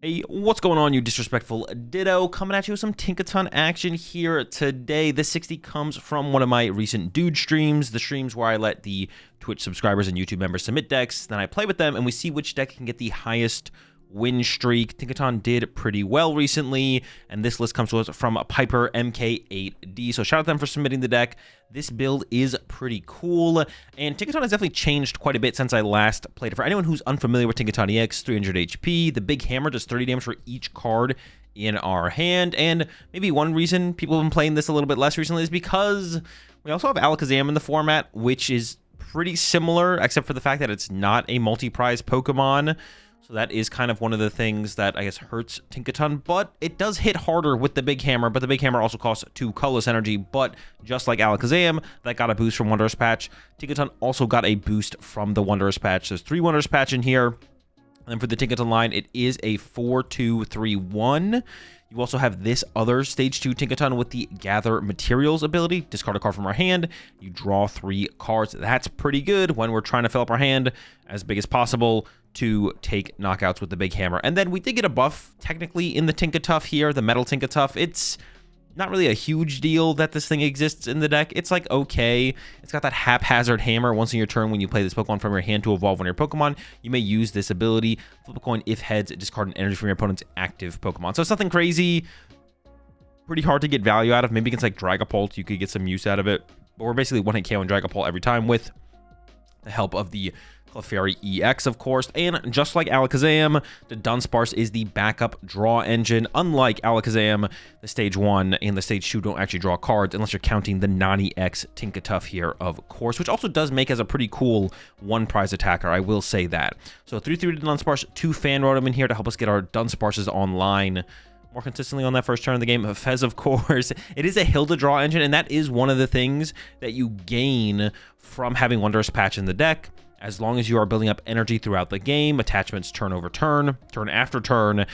Hey, what's going on, you disrespectful ditto? Coming at you with some Tinkaton action here today. This 60 comes from one of my recent dude streams, the streams where I let the Twitch subscribers and YouTube members submit decks, then I play with them and we see which deck can get the highest win streak. Tinkaton did pretty well recently, and this list comes to us from Piper MK8D. So shout out to them for submitting the deck. This build is pretty cool, and Tinkaton has definitely changed quite a bit since I last played it. For anyone who's unfamiliar with Tinkaton EX, 300 HP, the big hammer does 30 damage for each card in our hand, and maybe one reason people have been playing this a little bit less recently is because we also have Alakazam in the format, which is pretty similar, except for the fact that it's not a multi-prize Pokemon. So that is kind of one of the things that I guess hurts Tinkaton, but it does hit harder with the big hammer, but the big hammer also costs 2 colorless energy, but just like Alakazam, that got a boost from Wondrous Patch. Tinkaton also got a boost from the Wondrous Patch. There's 3 Wondrous Patch in here. And then for the Tinkaton line, it is a 4-2-3-1. You also have this other Stage 2 Tinkaton with the Gather Materials ability. Discard a card from our hand. You draw 3 cards. That's pretty good when we're trying to fill up our hand as big as possible to take knockouts with the big hammer. And then we did get a buff, technically, in the Tinkatuff here, the Metal Tinkatuff. It's not really a huge deal that this thing exists in the deck. It's like, okay. It's got that haphazard hammer. Once in your turn, when you play this Pokemon from your hand to evolve one of your Pokemon, you may use this ability. Flip a coin. If heads, discard an energy from your opponent's active Pokemon. So it's nothing crazy. Pretty hard to get value out of. Maybe against like Dragapult, you could get some use out of it. But we're basically one-hit KO on Dragapult every time with the help of the Clefairy EX, of course. And just like Alakazam, the Dunsparce is the backup draw engine. Unlike Alakazam, the Stage 1 and the Stage 2 don't actually draw cards unless you're counting the Nani X Tinkatuff here, of course, which also does make as a pretty cool one-prize attacker, I will say that. So 3-3 to Dunsparce, 2 Fan Rotom in here to help us get our Dunsparces online more consistently on that first turn of the game. Fez, of course. It is a Hilda draw engine, and that is one of the things that you gain from having Wondrous Patch in the deck. As long as you are building up energy throughout the game, attachments turn over turn, turn after turn,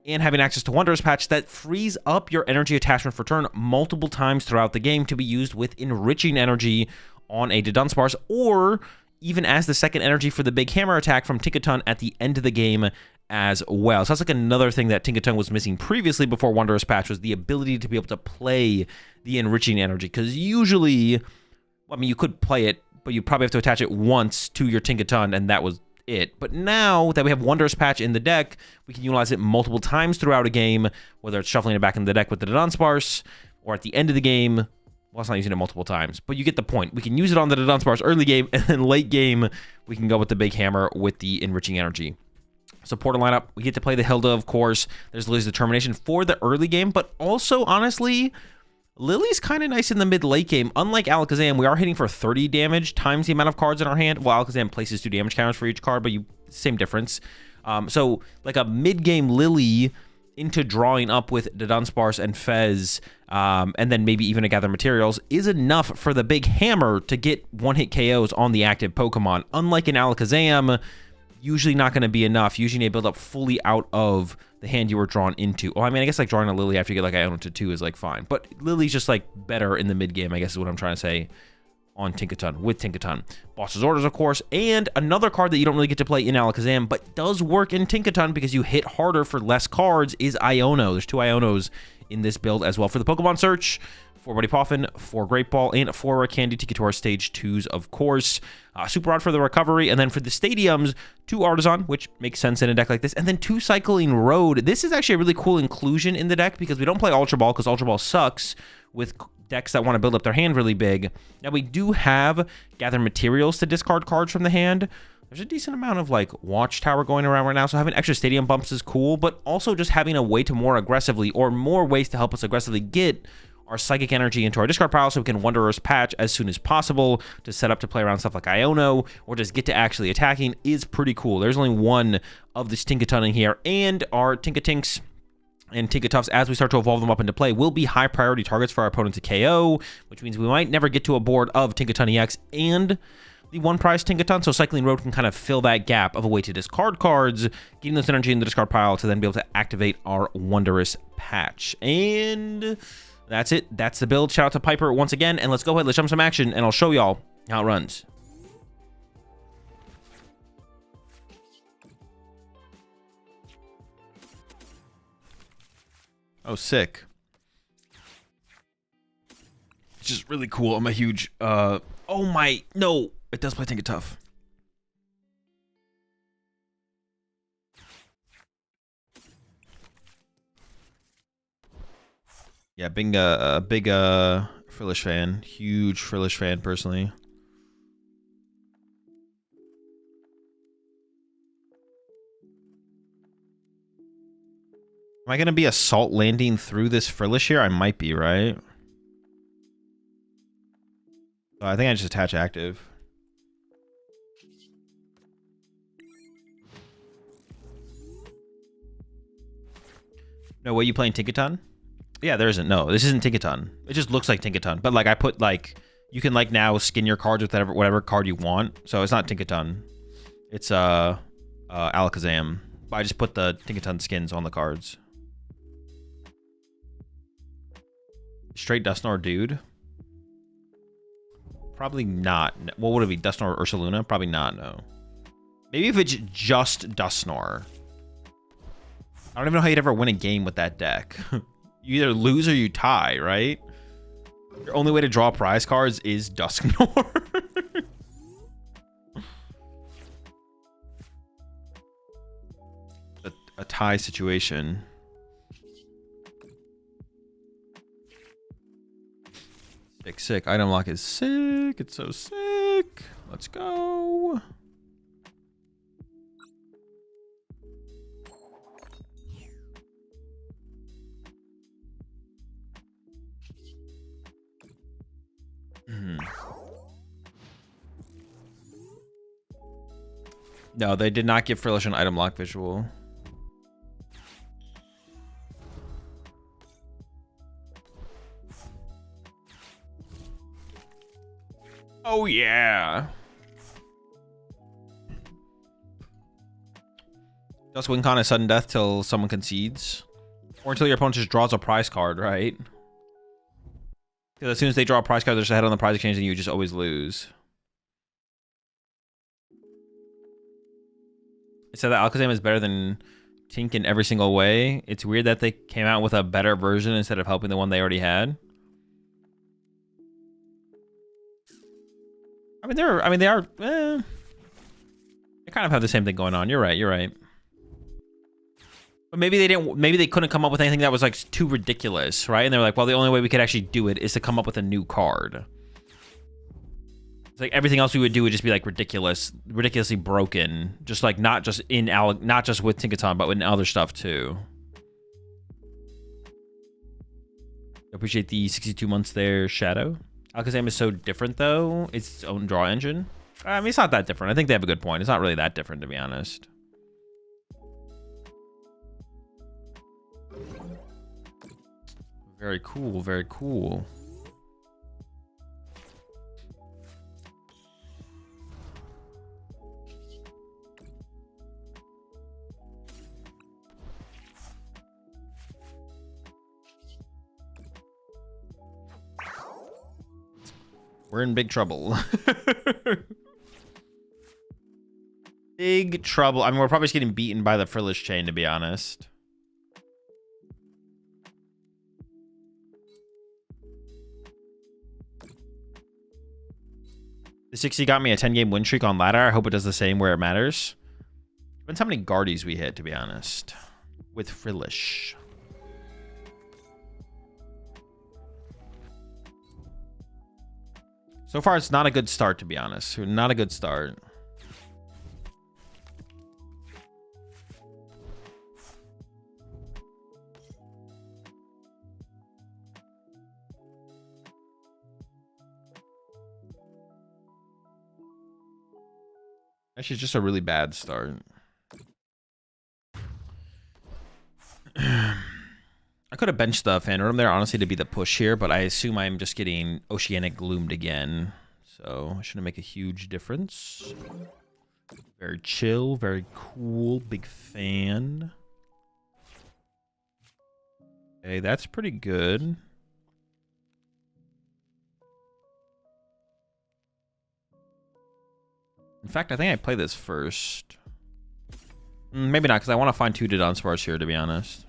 and having access to Wondrous Patch, that frees up your energy attachment for turn multiple times throughout the game to be used with Enriching Energy on a Dudunsparce, or even as the second energy for the big hammer attack from Tinkaton at the end of the game as well. So that's like another thing that Tinkaton was missing previously before Wondrous Patch, was the ability to be able to play the Enriching Energy. Because usually, I mean, you could play it, but you probably have to attach it once to your Tinkaton, and that was it. But now that we have Wondrous Patch in the deck, we can utilize it multiple times throughout a game, whether it's shuffling it back in the deck with the Dudunsparce, or at the end of the game. Well, it's not using it multiple times, but you get the point. We can use it on the Dudunsparce early game, and then late game, we can go with the big hammer with the Enriching Energy. Supporter lineup, we get to play the Hilda, of course. There's Lillie's Determination for the early game, but also, honestly, Lillie's kind of nice in the mid-late game. Unlike Alakazam, we are hitting for 30 damage times the amount of cards in our hand. Well, Alakazam places 2 damage counters for each card, but same difference. So, like a mid-game Lillie into drawing up with the Dunsparce and Fez, and then maybe even a Gather Materials, is enough for the big hammer to get one-hit KOs on the active Pokemon. Unlike in Alakazam, usually not going to be enough. Usually you need to build up fully out of the hand you were drawn into. Oh, I mean, I guess like drawing a Lillie after you get like Iono to 2 is like fine. But Lillie's just like better in the mid game, I guess is what I'm trying to say on Tinkaton, with Tinkaton. Boss's Orders, of course, and another card that you don't really get to play in Alakazam, but does work in Tinkaton because you hit harder for less cards, is Iono. There's 2 Ionos in this build as well for the Pokemon search. 4 Buddy Poffin, 4 Great Ball, and 4 Rare Candy Tinkaton Stage 2s, of course. Super Rod for the recovery, and then for the stadiums, 2 Artazon, which makes sense in a deck like this, and then 2 Cycling Road. This is actually a really cool inclusion in the deck because we don't play Ultra Ball because Ultra Ball sucks with decks that want to build up their hand really big. Now, we do have Gather Materials to discard cards from the hand. There's a decent amount of like Watchtower going around right now, so having extra stadium bumps is cool, but also just having a way to more aggressively, or more ways to help us aggressively get our Psychic Energy into our discard pile so we can Wondrous Patch as soon as possible to set up to play around stuff like Iono, or just get to actually attacking, is pretty cool. There's only one of this Tinkaton in here, and our Tinkatinks and Tinkatuffs, as we start to evolve them up into play, will be high priority targets for our opponent to KO, which means we might never get to a board of Tinkaton EX and the one-prize Tinkaton, so Cycling Road can kind of fill that gap of a way to discard cards, getting those energy in the discard pile to then be able to activate our Wondrous Patch. And that's it. That's the build. Shout out to Piper once again, and let's go ahead, let's jump some action, and I'll show y'all how it runs. Oh, sick. It's just really cool. I'm a huge, oh my, no, it does play Tinkatuff. Yeah, being a big Frillish fan, huge Frillish fan personally. Am I gonna be assault landing through this Frillish here? I might be, right? I think I just attach active. No, what, you playing Tinkaton? Yeah, there isn't. No, this isn't Tinkaton. It just looks like Tinkaton. But like I put like, you can like now skin your cards with whatever card you want. So it's not Tinkaton. It's Alakazam. But I just put the Tinkaton skins on the cards. Straight Dusknoir dude? Probably not. What would it be? Dusknoir or Ursaluna? Probably not, no. Maybe if it's just Dusknoir. I don't even know how you'd ever win a game with that deck. You either lose or you tie, right? Your only way to draw prize cards is Dusknoir. a tie situation. Sick, sick. Item lock is sick. It's so sick. Let's go. No, they did not give Frillish an item lock visual. Oh yeah. Just win con is sudden death till someone concedes. Or until your opponent just draws a prize card, right? Because as soon as they draw a prize card, they're just ahead on the prize exchange and you just always lose. It said that Alakazam is better than Tink in every single way. It's weird that they came out with a better version instead of helping the one they already had. I mean, they are. They kind of have the same thing going on. You're right. You're right. But maybe they didn't. Maybe they couldn't come up with anything that was like too ridiculous, right? And they were like, well, the only way we could actually do it is to come up with a new card. It's like everything else we would do would just be like ridiculously broken. Just like not just with Tinkaton, but with other stuff too. Appreciate the 62 months there, Shadow. Alakazam is so different though. It's its own draw engine. I mean, it's not that different. I think they have a good point. It's not really that different, to be honest. Very cool. Very cool. We're in big trouble. Big trouble. I mean, we're probably just getting beaten by the Frillish chain, to be honest. The 60 got me a 10-game win streak on ladder. I hope it does the same where it matters. Depends how many Guardies we hit, to be honest. With Frillish. So far, it's not a good start, to be honest. Not a good start. Actually, it's just a really bad start. I could have benched the Fan Rotom there, honestly, to be the push here, but I assume I'm just getting Oceanic Gloomed again. So, it shouldn't make a huge difference. Very chill, very cool, big fan. Okay, that's pretty good. In fact, I think I play this first. Maybe not, because I want to find two Dudunsparce here, to be honest.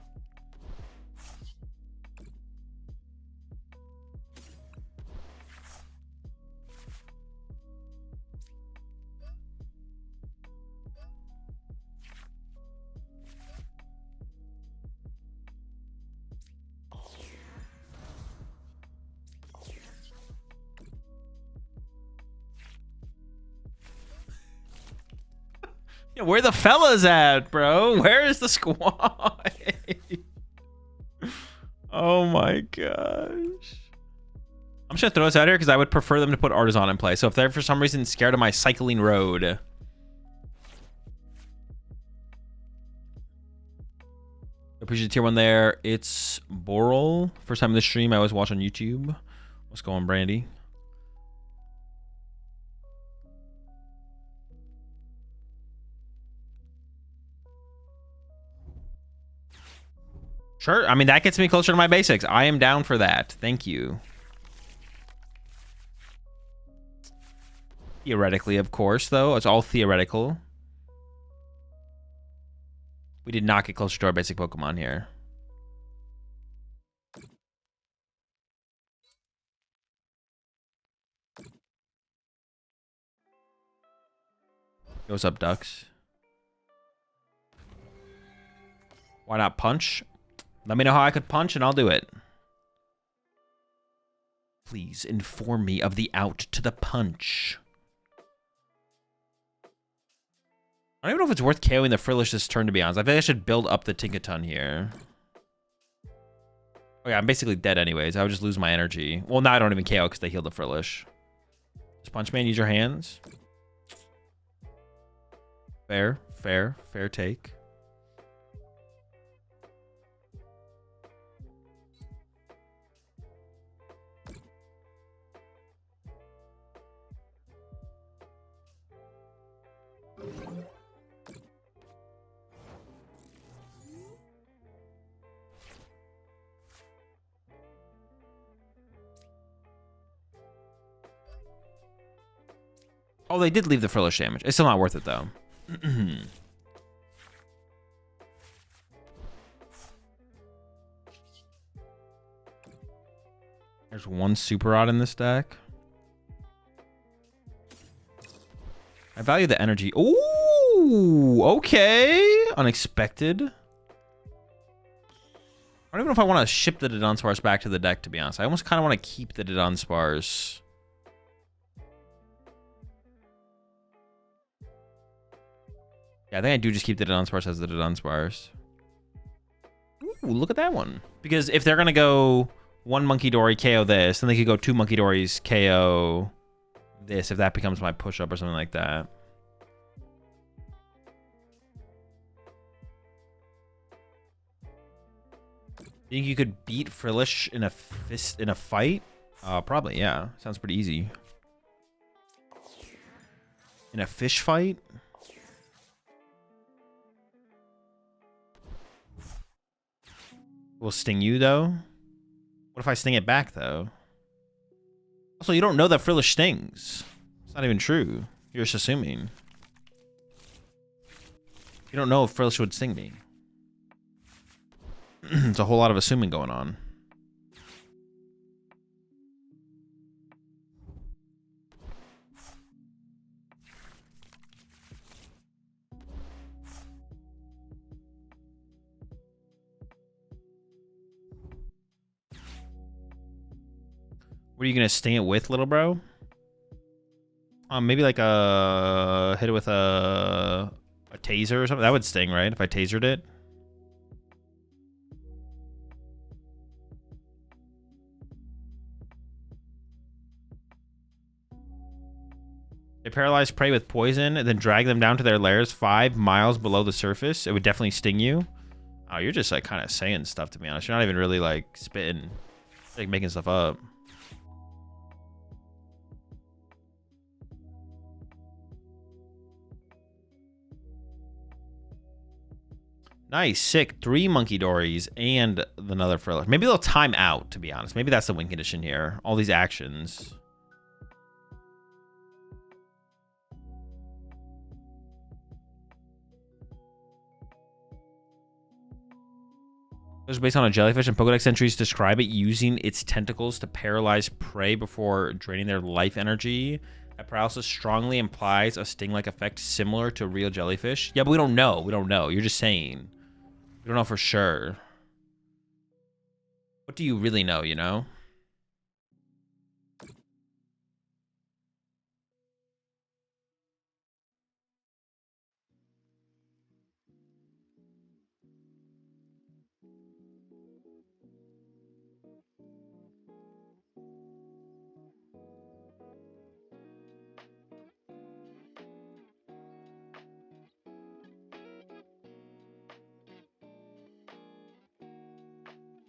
Yeah, where the fellas at, bro? Where is the squad? Oh my gosh. I'm just gonna throw this out here because I would prefer them to put Artazon in play. So if they're for some reason scared of my Cycling Road, appreciate tier 1 there. It's Boral. First time in the stream. I always watch on YouTube. What's going on, Brandy? Sure. I mean, that gets me closer to my basics. I am down for that. Thank you. Theoretically, of course, though. It's all theoretical. We did not get closer to our basic Pokemon here. What's up, Ducks? Why not punch? Let me know how I could punch and I'll do it. Please inform me of the out to the punch. I don't even know if it's worth KOing the Frillish this turn, to be honest. I think I should build up the Tinkaton here. Oh yeah, I'm basically dead anyways. I would just lose my energy. Well, now I don't even KO because they healed the Frillish. Just punch, man. Use your hands. Fair, fair, fair take. Oh, they did leave the Frillish damage. It's still not worth it, though. There's one Super Rod in this deck. I value the energy. Ooh, okay. Unexpected. I don't even know if I want to ship the Dudunsparce back to the deck, to be honest. I almost kind of want to keep the Dudunsparce. Yeah, I think I do just keep the Dudunsparce as the Dudunsparce. Ooh, look at that one. Because if they're going to go one Monkey Dory, KO this, then they could go two Monkey Dories, KO this, if that becomes my push-up or something like that. Think you could beat Frillish in a fight? Probably, yeah. Sounds pretty easy. In a fish fight? Will sting you, though? What if I sting it back, though? Also, you don't know that Frillish stings. It's not even true. You're just assuming. You don't know if Frillish would sting me. It's a whole lot of assuming going on. What are you gonna sting it with, little bro? Maybe like hit it with a taser or something. That would sting, right? If I tasered it. They paralyze prey with poison and then drag them down to their lairs 5 miles below the surface. It would definitely sting you. Oh, you're just like kind of saying stuff, to be honest. You're not even really like spitting, like making stuff up. Nice, sick. 3 Monkey Dories and another Frillish. Maybe they'll time out, to be honest. Maybe that's the win condition here. All these actions. It was based on a jellyfish, and Pokedex entries describe it using its tentacles to paralyze prey before draining their life energy. That paralysis strongly implies a sting-like effect similar to real jellyfish. Yeah, but we don't know. We don't know. You're just saying. We don't know for sure. What do you really know, you know?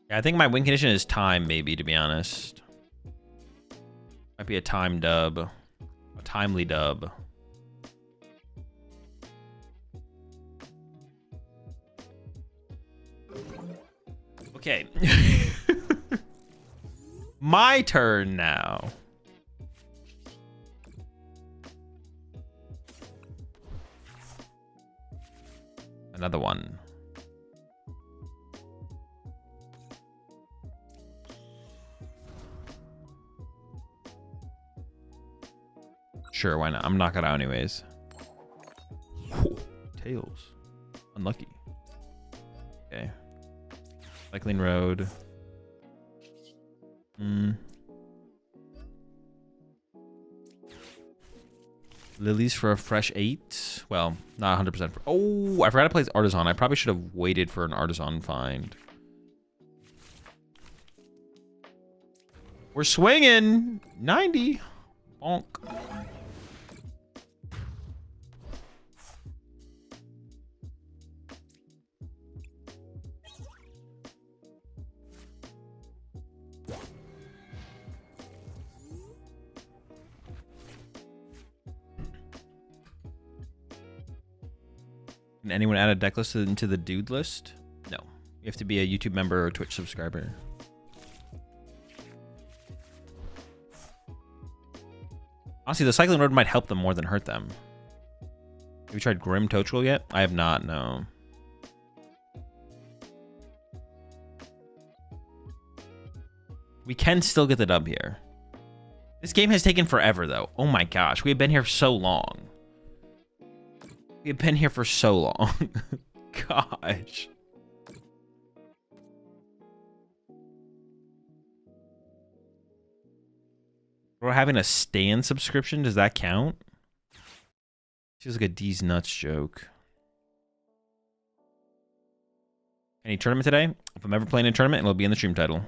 Yeah, I think my win condition is time, maybe, to be honest. Might be a time dub. A timely dub. Okay. My turn now. Another one. Sure, why not? I'm knocking it out anyways. Whoa, tails. Unlucky. Okay. Cycling Road. Lilies for a fresh 8. Well, not 100%. Oh, I forgot to play Artazon. I probably should have waited for an Artazon find. We're swinging. 90. Bonk. Can anyone add a deck list into the dude list? No. You have to be a YouTube member or Twitch subscriber. Honestly, the Cycling Road might help them more than hurt them. Have you tried Grim Toadstool yet? I have not, no. We can still get the dub here. This game has taken forever, though. Oh my gosh, we have been here so long. We've been here for so long. Gosh. We're having a Stan subscription. Does that count? Feels like a D's nuts joke. Any tournament today? If I'm ever playing a tournament, it'll be in the stream title.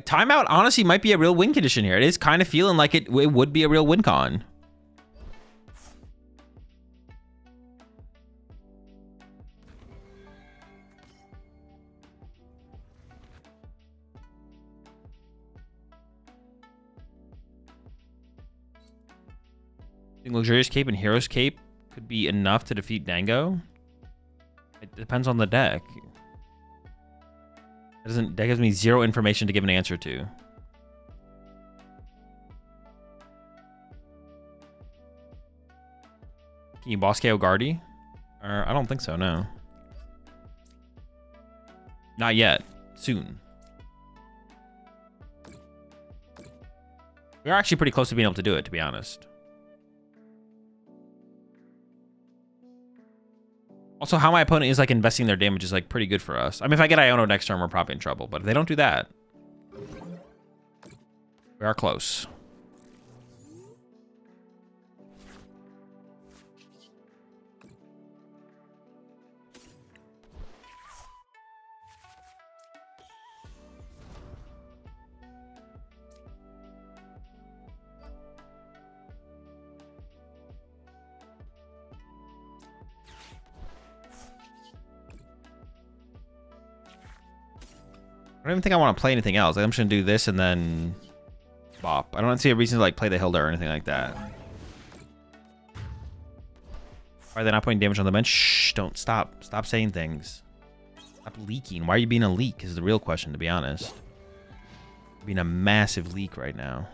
Timeout honestly might be a real win condition here. It is kind of feeling like it would be a real win con. I think Luxurious Cape and Hero's Cape could be enough to defeat Dango. It depends on the deck. That gives me zero information to give an answer to. Can you boss KO Guardy? I don't think so, no. Not yet. Soon. We're actually pretty close to being able to do it, to be honest. Also, how my opponent is like investing their damage is like pretty good for us. I mean, if I get Iono next turn, we're probably in trouble. But if they don't do that, we are close. I don't even think I want to play anything else. Like, I'm just going to do this and then bop. I don't see a reason to like play the Hilda or anything like that. Why are they not putting damage on the bench? Shh, don't stop. Stop saying things. Stop leaking. Why are you being a leak is the real question, to be honest. You're being a massive leak right now.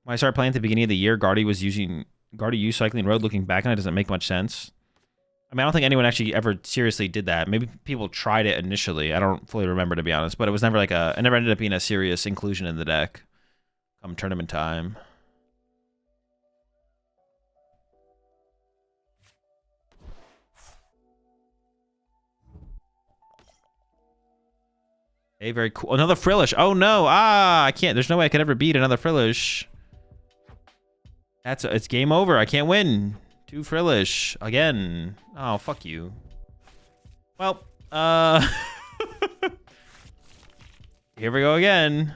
When I started playing at the beginning of the year, Guardy used Cycling Road. Looking back on it, doesn't make much sense. I mean, I don't think anyone actually ever seriously did that. Maybe people tried it initially. I don't fully remember, to be honest. But it was never like it never ended up being a serious inclusion in the deck come tournament time. Hey, very cool. Another Frillish. Oh no! I can't. There's no way I could ever beat another Frillish. It's game over. I can't win. Too frillish again. Oh, fuck you. Well, here we go again.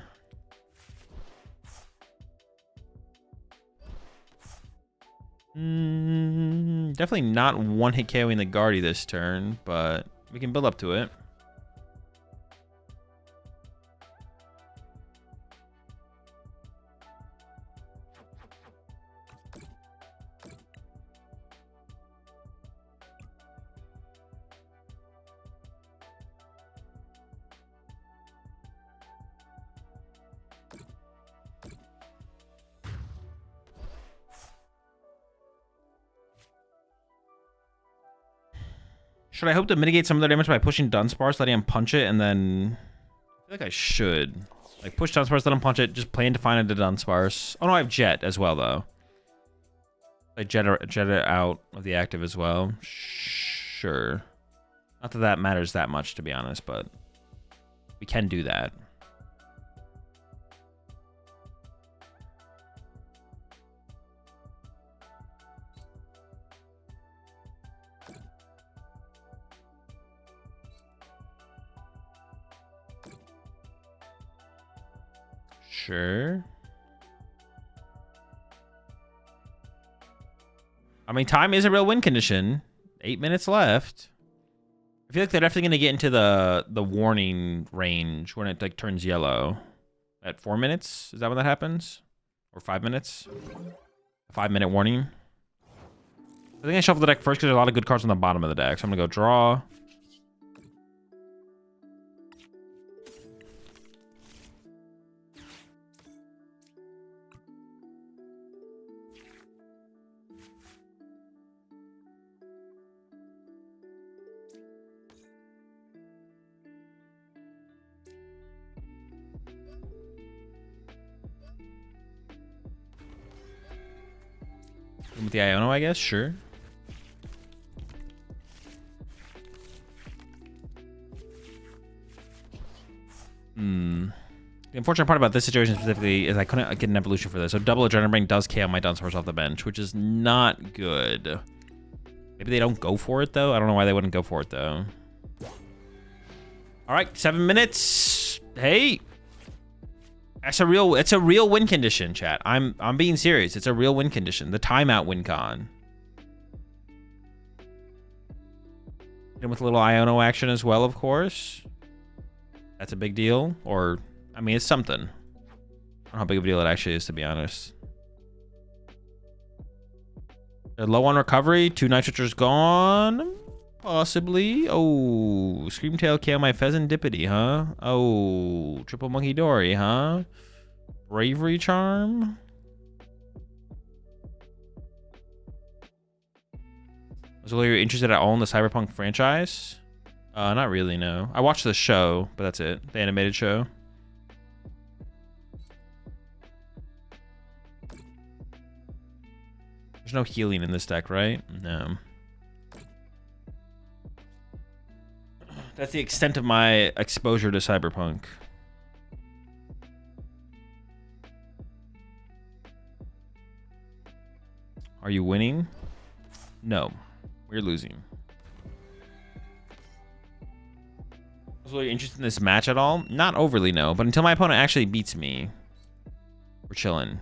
Definitely not one-hit KOing the Guardy this turn, but we can build up to it. Should I hope to mitigate some of their damage by pushing Dunsparce, letting him punch it, and then... I feel like I should. Like, push Dunsparce, let him punch it, just plain define it to Dunsparce. Oh no, I have Jet as well, though. Like, Jet it out of the active as well. Sure. Not that that matters that much, to be honest, but... we can do that. Sure. I mean, time is a real win condition. 8 minutes left. I feel like they're definitely going to get into the warning range when it like turns yellow. At 4 minutes? Is that when that happens? Or 5 minutes? A 5-minute warning? I think I shuffle the deck first because there's a lot of good cards on the bottom of the deck. So I'm going to go draw. With the Iono, I guess, sure. The unfortunate part about this situation specifically is I couldn't get an evolution for this. So double Adrenaline Brain does KO my Dunsparce off the bench, which is not good. Maybe they don't go for it though. I don't know why they wouldn't go for it though. All right, 7 minutes. Hey. It's a real win condition, chat. I'm being serious. It's a real win condition. The timeout win con. And with a little Iono action as well, of course. That's a big deal. Or, I mean, it's something. I don't know how big of a deal it actually is, to be honest. They're low on recovery. 2 Night Switchers gone. Possibly. Oh, Screamtail KO my Fezandipiti, huh? Oh, Triple Monkey Dory, huh? Bravery Charm. Azul, you're interested at all in the Cyberpunk franchise? Not really, no. I watched the show, but that's it. The animated show. There's no healing in this deck, right? No. That's the extent of my exposure to Cyberpunk. Are you winning? No, we're losing. Was really interested in this match at all? Not overly, no. But until my opponent actually beats me, we're chilling.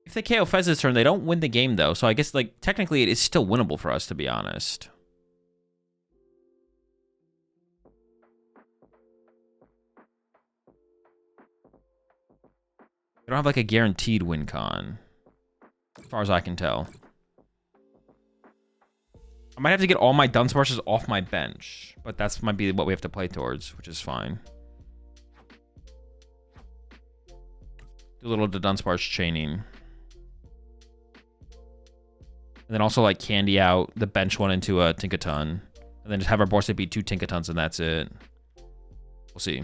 If they KO Fez this turn, they don't win the game, though. So I guess, like, technically it is still winnable for us, to be honest. They don't have, like, a guaranteed win con, as far as I can tell. I might have to get all my Dunsparces off my bench, but that's might be what we have to play towards, which is fine. Do a little Dudunsparce chaining. And then also, like, candy out the bench one into a Tinkaton. And then just have our board state be 2 Tinkatons, and that's it. We'll see.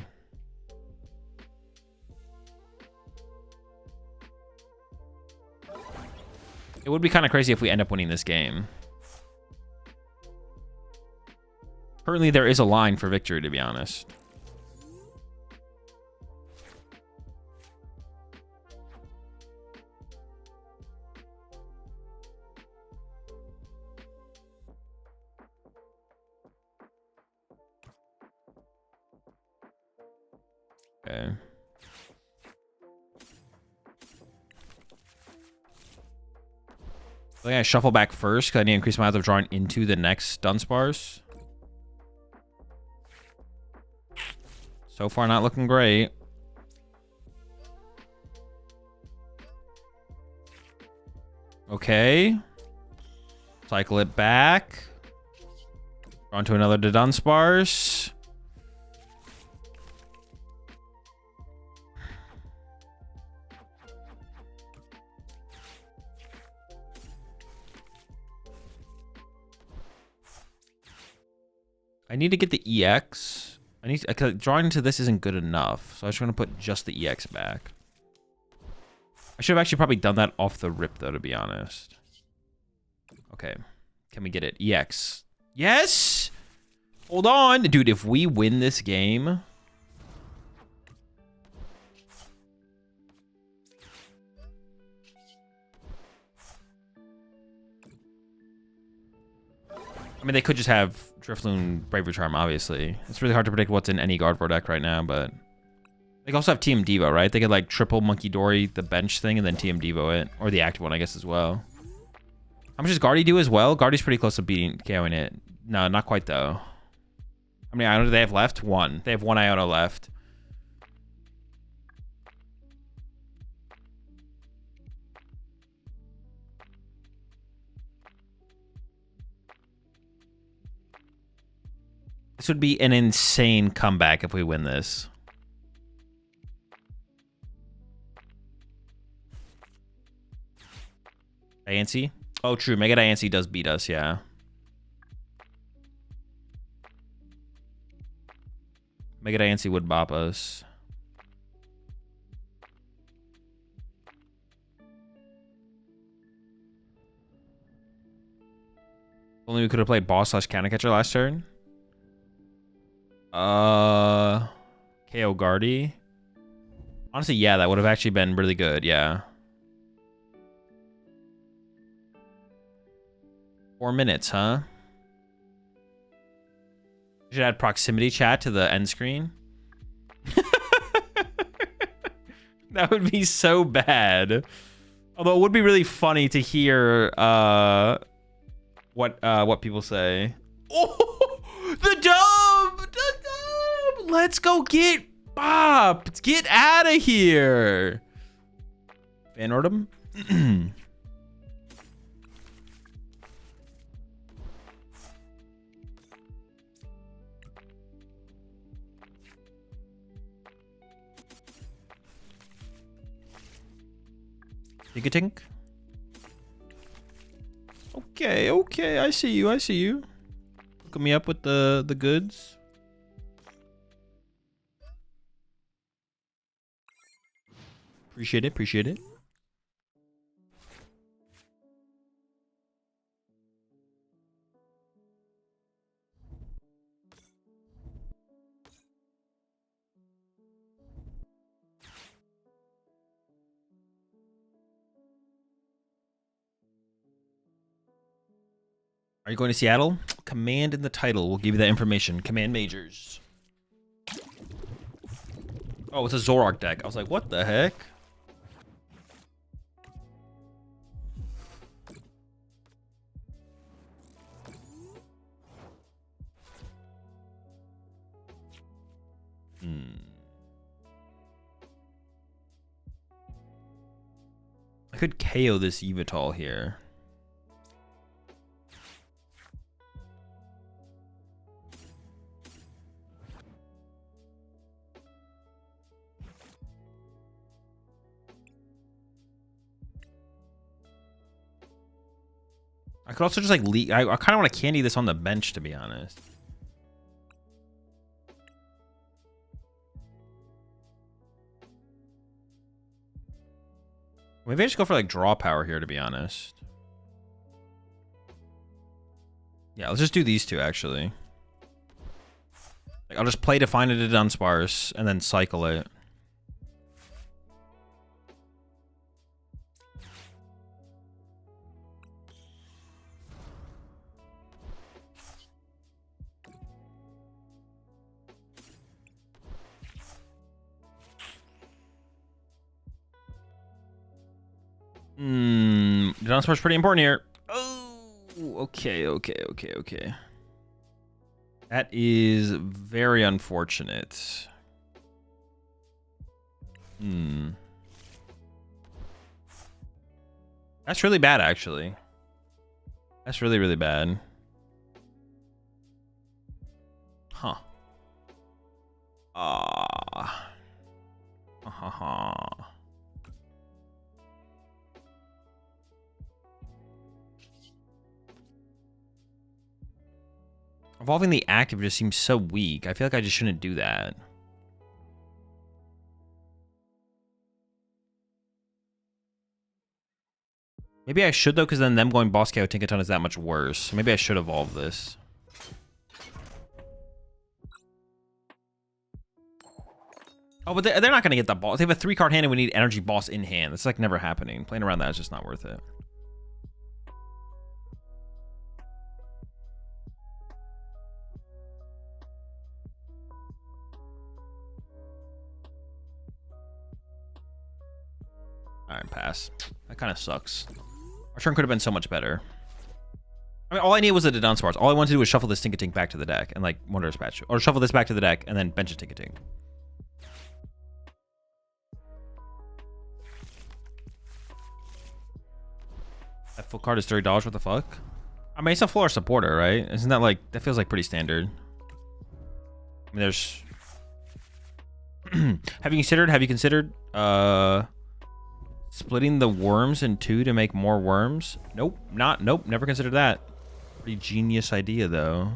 It would be kind of crazy if we end up winning this game. Currently, there is a line for victory, to be honest. Okay. I think I shuffle back first because I need to increase my odds of drawing into the next Dunsparce. So far, not looking great. Okay. Cycle it back. On to another Dudunsparce. I need to get the EX. I need to, drawing into this isn't good enough, so I just want to put just the EX back. I should have actually probably done that off the rip, though, to be honest. Okay. Can we get it? EX. Yes! Hold on. Dude, if we win this game... I mean, they could just have Drifloon, Bravery Charm, obviously. It's really hard to predict what's in any Gardevoir deck right now, but... They could also have TM Devo, right? They could, like, triple Monkey Dory, the bench thing, and then TM Devo it. Or the active one, I guess, as well. How much does Guardy do as well? Guardy's pretty close to beating KOing it. No, not quite, though. How many Iono do they have left? One. They have one Iono left. This would be an insane comeback if we win this. Diancie? Oh, true. Mega Diancie does beat us, yeah. Mega Diancie would bop us. Only we could have played boss slash counter catcher last turn. KO Guardy. Honestly, yeah, that would have actually been really good, yeah. 4 minutes, huh? You should add proximity chat to the end screen. That would be so bad. Although it would be really funny to hear what people say. Oh, the dub! The dub! Let's go get bopped. Get out of here. Fan Rotom? Tinkatink? Okay, okay, I see you, I see you. Hooking me up with the goods. Appreciate it, appreciate it. Are you going to Seattle? Command in the title. We'll give you that information. Command majors. Oh, it's a Zoroark deck. I was like, what the heck? I could KO this Yveltal here. I could also just like leak. I kind of want to candy this on the bench, to be honest. Maybe I just go for like draw power here, to be honest. Yeah, let's just do these two actually. Like, I'll just play to find a Dunsparce and then cycle it. Dunsparce pretty important here. Oh, okay. That is very unfortunate. That's really bad, actually. That's really, really bad. Huh. Evolving the active just seems so weak. I feel like I just shouldn't do that. Maybe I should, though, because then them going Boss KO Tinkaton is that much worse. Maybe I should evolve this. Oh, but they're not going to get the boss. They have a 3-card hand and we need energy boss in hand. That's like never happening. Playing around that is just not worth it. Alright, pass. That kind of sucks. Our turn could have been so much better. I mean, all I needed was a Dunsparce. All I wanted to do was shuffle this Tinkatink back to the deck and, like, Wondrous Patch. Or shuffle this back to the deck and then bench a Tinkatink. That full card is $30. What the fuck? I mean, it's a floor supporter, right? Isn't that, like... That feels like pretty standard. I mean, there's... Have you considered... Splitting the worms in 2 to make more worms? Nope. Nope. Never considered that. Pretty genius idea, though.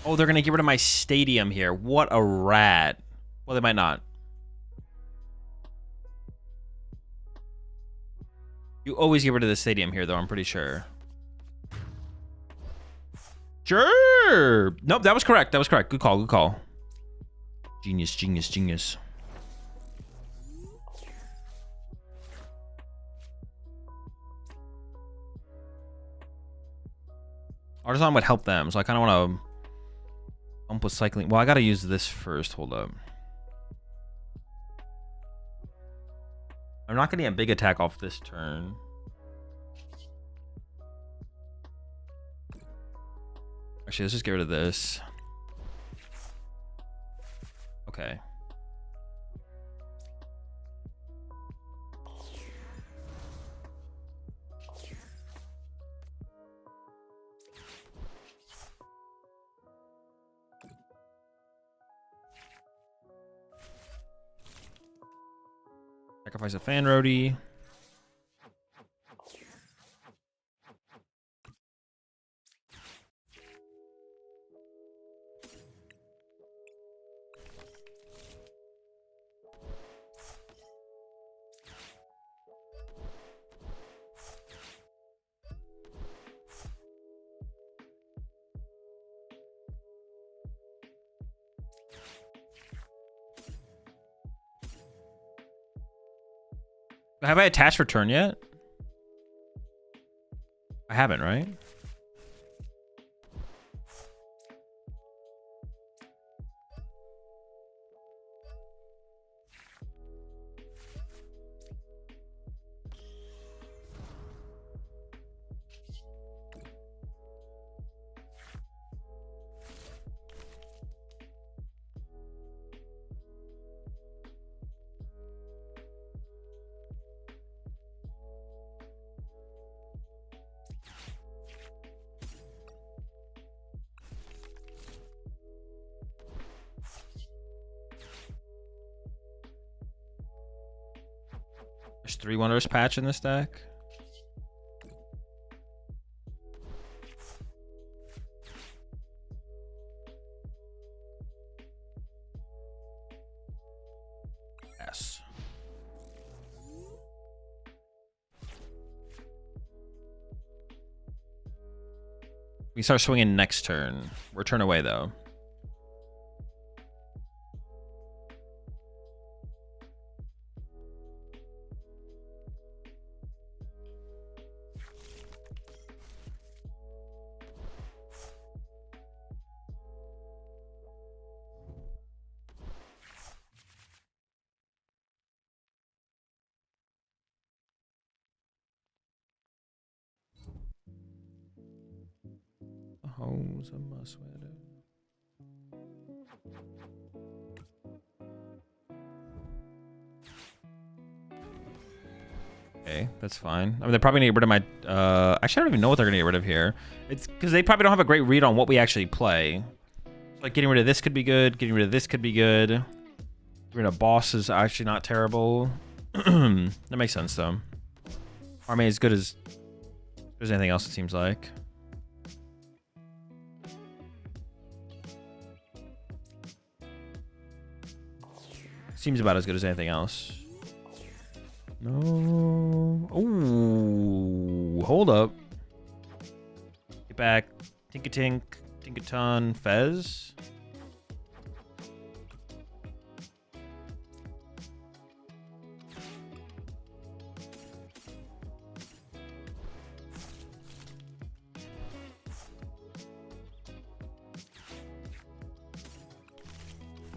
Oh, they're going to get rid of my stadium here. What a rat. Well, they might not. You always get rid of the stadium here, though, I'm pretty sure. Sure. Nope, that was correct. Good call. Genius. Artazon would help them, so I kind of want to bump with cycling. Well, I got to use this first. Hold up. I'm not getting a big attack off this turn. Actually, let's just get rid of this. Okay. Sacrifice a Fan Rotom. Have I attached for turn yet? I haven't, right? There's 3 Wondrous Patch in this deck. Yes. We start swinging next turn. We're turn away though. Hose of my sweater. Okay, that's fine. I mean, they're probably gonna get rid of my. Actually, I don't even know what they're gonna get rid of here. It's because they probably don't have a great read on what we actually play. So, like, getting rid of this could be good. Getting rid of this could be good. Getting rid of boss is actually not terrible. That makes sense though. Army is good as anything else. It seems like. Seems about as good as anything else. No. Oh, hold up. Get back. Tinkatink, Tinkaton, Fez.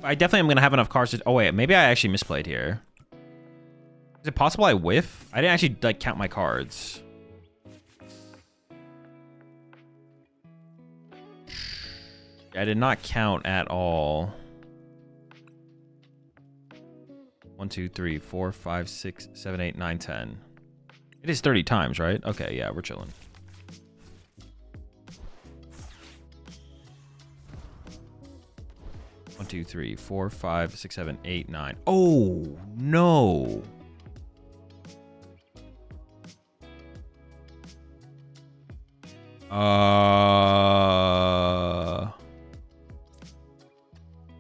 I definitely am going to have enough cards to... Oh, wait. Maybe I actually misplayed here. Is it possible I whiff? I didn't actually, like, count my cards. I did not count at all. 1, 2, 3, 4, 5, 6, 7, 8, 9, 10. It is 30 times, right? Okay, yeah, we're chilling. One, 2, 3, 4, 5, 6, 7, 8, 9. Oh, no.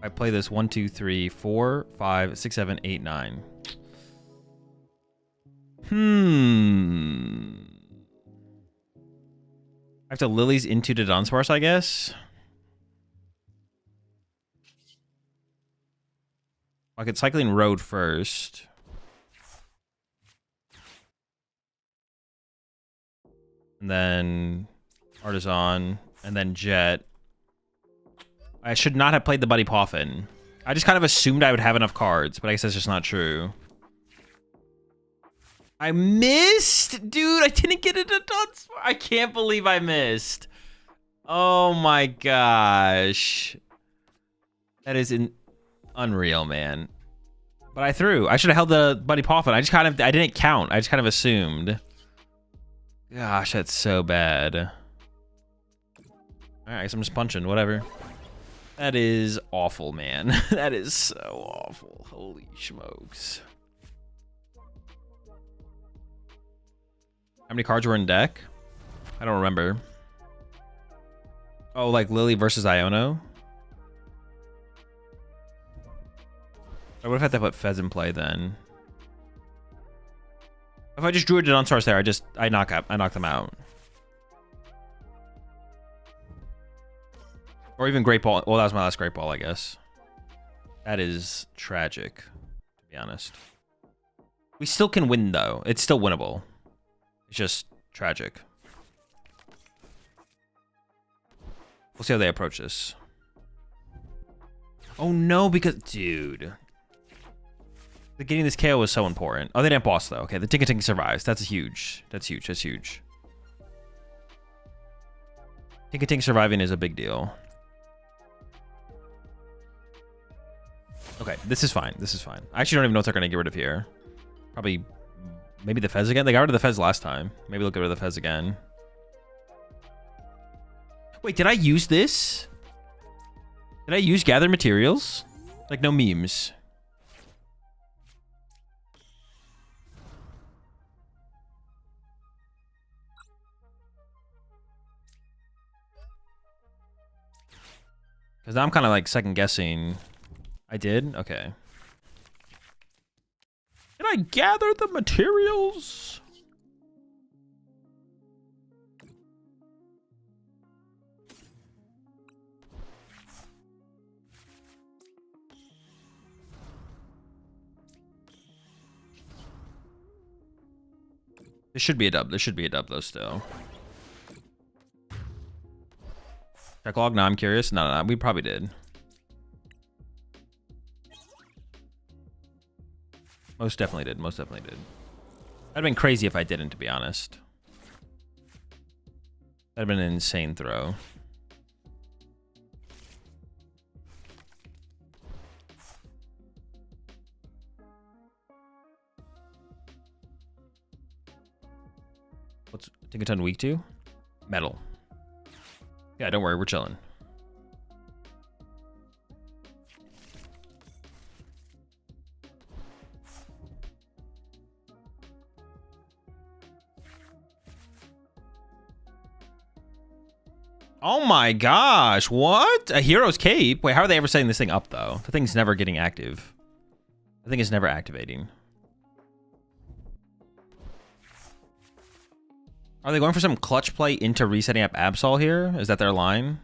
I play this 1, 2, 3, 4, 5, 6, 7, 8, 9. I have to Lillie's into the Dunsparce, I guess. I could Cycling Road first. And then Artazon. And then Jet. I should not have played the Buddy Poffin. I just kind of assumed I would have enough cards, but I guess that's just not true. I missed! Dude, I didn't get it a Dunsparce. I can't believe I missed. Oh my gosh. That is unreal, man. But I threw. I should have held the Buddy Poffin. I didn't count. I just kind of assumed. Gosh, that's so bad. All right, I guess I'm just punching. Whatever. That is awful, man. That is so awful. Holy smokes. How many cards were in deck? I don't remember. Oh, like Lillie versus Iono? I would have had to put Fez in play then. If I just drew a Dunsparce there, I knocked them out. Or even Great Ball. Well, that was my last Great Ball, I guess. That is tragic, to be honest. We still can win, though. It's still winnable. It's just tragic. We'll see how they approach this. Oh, no, because... Dude. Getting this KO was so important. Oh, they didn't boss, though. Okay, the Tinkatink survives. That's huge. That's huge. That's huge. Tinkatink surviving is a big deal. Okay, this is fine. This is fine. I actually don't even know what they're going to get rid of here. Probably... Maybe the Fez again? They got rid of the Fez last time. Maybe they'll get rid of the Fez again. Wait, did I use this? Did I use Gather Materials? Like, no memes. Because now I'm kind of like second guessing. I did? Okay. Did I gather the materials? There should be a dub. There should be a dub, though, still. Check log? No, I'm curious. No, we probably did. Most definitely did. Most definitely did. That'd have been crazy if I didn't, to be honest. That'd have been an insane throw. What's Tinkaton weak to? Metal. Yeah, don't worry, we're chilling. Oh my gosh, what? A hero's cape? Wait, how are they ever setting this thing up, though? The thing's never getting active. The thing is never activating. Are they going for some clutch play into resetting up Absol here? Is that their line?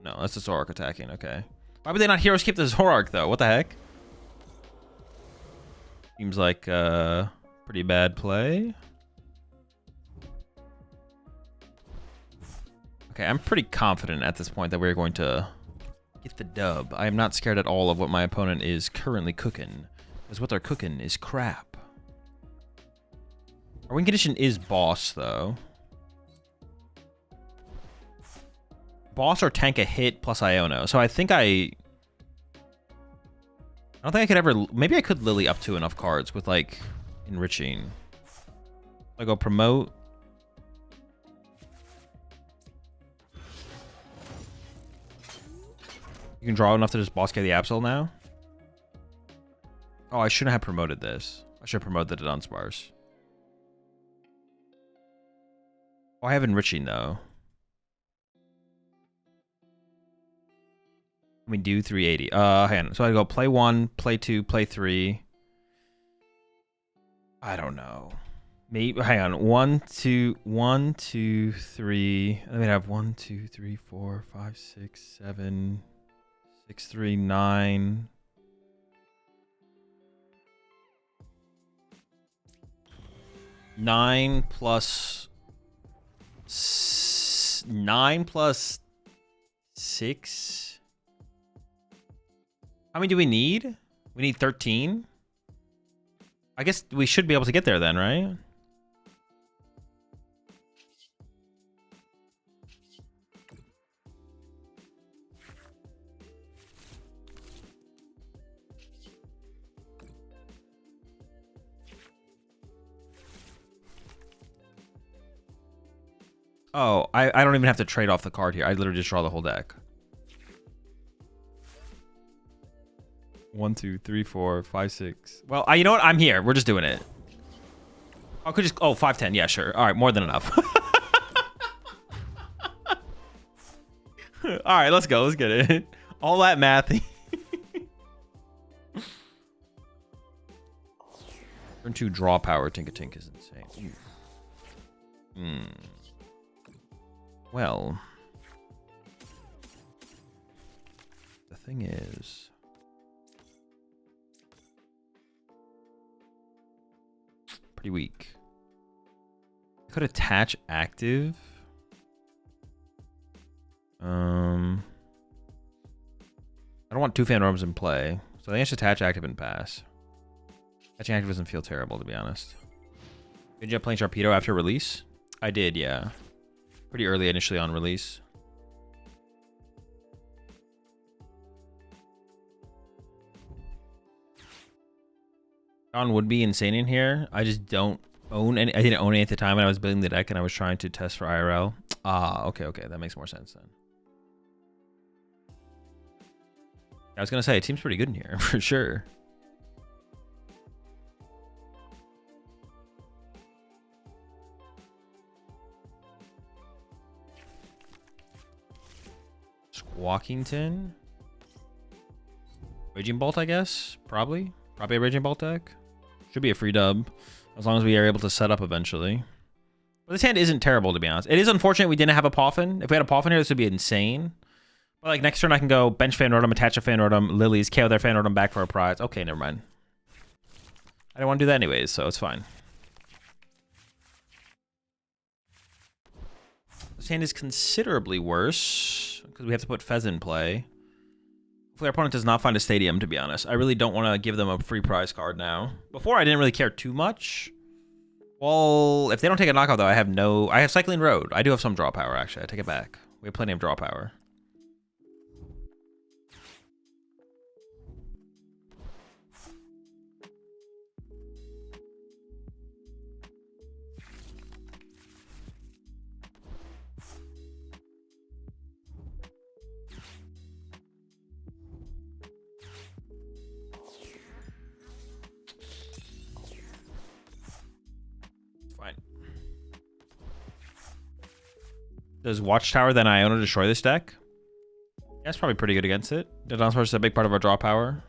No, that's the Zoroark attacking. Okay. Why would they not heroes keep the Zoroark, though? What the heck? Seems like pretty bad play. Okay, I'm pretty confident at this point that we're going to get the dub. I am not scared at all of what my opponent is currently cooking, because what they're cooking is crap. Our win condition is boss, though. Boss or tank a hit plus Iono. So I think I don't think I could ever... Maybe I could Lillie up to enough cards with, like, Enriching. I go promote. You can draw enough to just boss get the Absol now? Oh, I shouldn't have promoted this. I should have promoted the Dunsparce. Oh, I have Enriching, though. I mean, do 380. Hang on. So I go play 1, play 2, play 3. I don't know. Maybe, hang on. 1, 2, 3. I mean, I have 1, 2, 3, 4, 5, 6, 7, 6, 3, 9. Nine plus 6. How many do we need? We need 13. I guess we should be able to get there then, right? Oh, I don't even have to trade off the card here. I literally just draw the whole deck. 1, 2, 3, 4, 5, 6. Well, you know what? I'm here. We're just doing it. I could just... Oh, 5, 10. Yeah, sure. All right, more than enough. All right, let's go. Let's get it. All that math. Turn 2 draw power. Tinkatink is insane. Well, the thing is, pretty weak. I could attach active. I don't want 2 Fan Rotoms in play, so I think I should attach active and pass. Attaching active doesn't feel terrible, to be honest. Did you end up playing Sharpedo after release? I did, yeah. Pretty early initially on release. John would be insane in here. I just don't own any. I didn't own any at the time when I was building the deck and I was trying to test for IRL. Ah, okay. That makes more sense then. I was going to say, it seems pretty good in here, for sure. Squawkington. Raging Bolt, I guess. Probably a Raging Bolt deck. Should be a free dub, as long as we are able to set up eventually. But this hand isn't terrible, to be honest. It is unfortunate we didn't have a Poffin. If we had a Poffin here, this would be insane. But like next turn, I can go bench Fan Rotom, attach a Fan Rotom, Lillie's, KO their Fan Rotom back for a prize. Okay, never mind. I didn't want to do that anyways, so it's fine. This hand is considerably worse because we have to put Fez in play. Hopefully our opponent does not find a stadium, to be honest. I really don't want to give them a free prize card now. Before, I didn't really care too much. Well, if they don't take a knockout, though, I have Cycling Road. I do have some draw power, actually. I take it back. We have plenty of draw power. Does Watchtower then Iono destroy this deck? Yeah, it's probably pretty good against it. The Dunsparce is a big part of our draw power.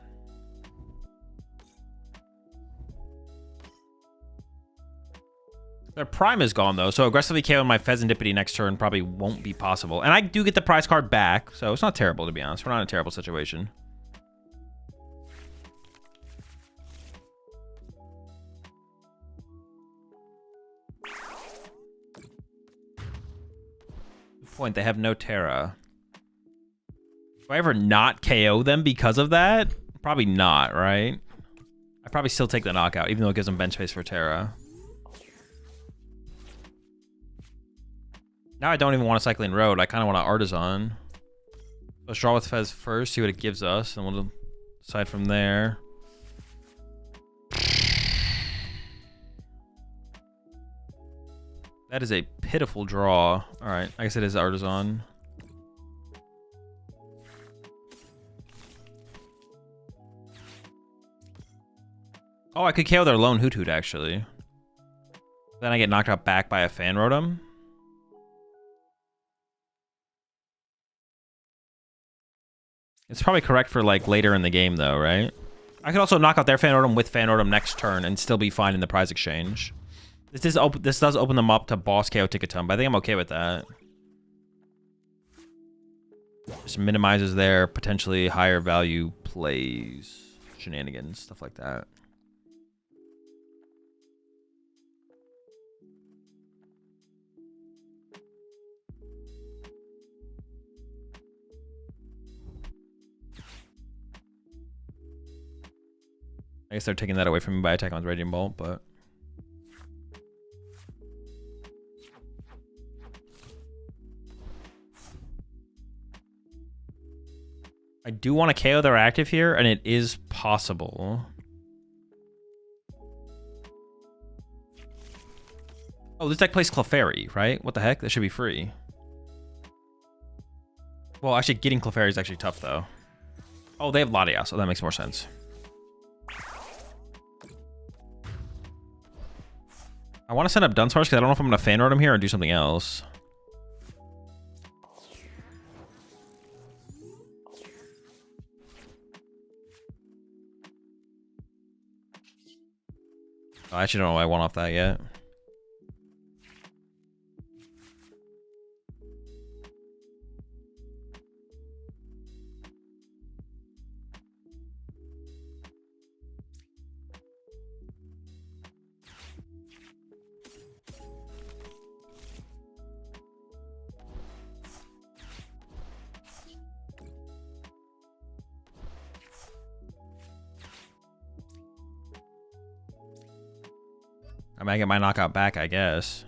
Their Prime is gone, though, so aggressively KOing my Fezandipiti next turn probably won't be possible. And I do get the prize card back, so it's not terrible, to be honest. We're not in a terrible situation. Point, they have no Terra. Do I ever not KO them because of that? Probably not, right? I probably still take the knockout, even though it gives them bench space for Terra. Now I don't even want a Cycling Road. I kind of want an Artazon. Let's draw with Fez first, see what it gives us, and we'll decide from there. That is a pitiful draw. All right, I guess it is Artazon. Oh, I could KO their lone Hoot actually. Then I get knocked out back by a Fan Rotom. It's probably correct for like later in the game though, right? I could also knock out their Fan Rotom with Fan Rotom next turn and still be fine in the prize exchange. This does open them up to boss KO Tinkaton, but I think I'm okay with that. Just minimizes their potentially higher value plays, shenanigans, stuff like that. I guess they're taking that away from me by attacking with Raging Bolt, but... I do want to KO their active here, and it is possible. Oh, this deck plays Clefairy, right? What the heck? That should be free. Well, actually, getting Clefairy is actually tough, though. Oh, they have Latias, so that makes more sense. I want to send up Dunsparce because I don't know if I'm going to Fan Rotom here or do something else. I actually don't know why I want off that yet. I might get my knockout back, I guess.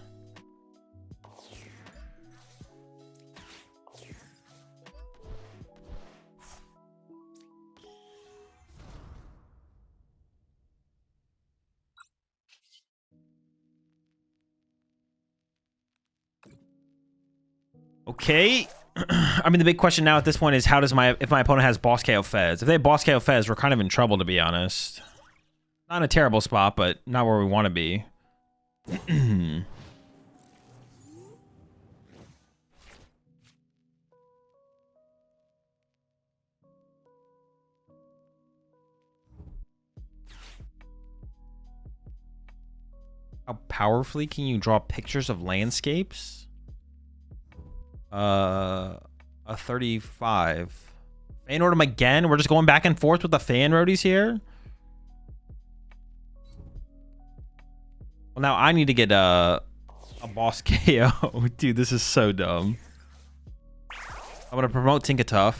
Okay. I mean, the big question now at this point is how does if my opponent has boss KO Fez? If they have boss KO Fez, we're kind of in trouble, to be honest. Not in a terrible spot, but not where we want to be. How powerfully can you draw pictures of landscapes? A 35. Fan Rotom again? We're just going back and forth with the Fan Roadies here? Well, now I need to get A boss KO. Dude, this is so dumb. I'm going to promote Tinkatuff.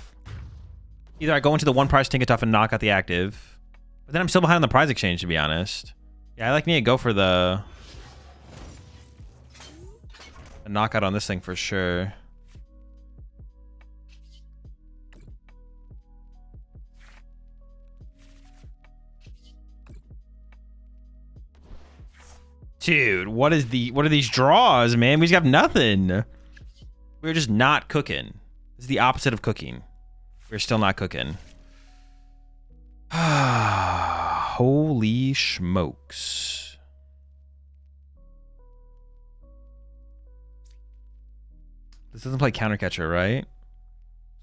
Either I go into the one prize Tinkatuff and knock out the active. But then I'm still behind on the prize exchange, to be honest. Yeah, I like need to go for the knockout on this thing for sure. Dude, what are these draws, man? We just got nothing. We're just not cooking. This is the opposite of cooking. We're still not cooking. Holy smokes. This doesn't play counter catcher, right?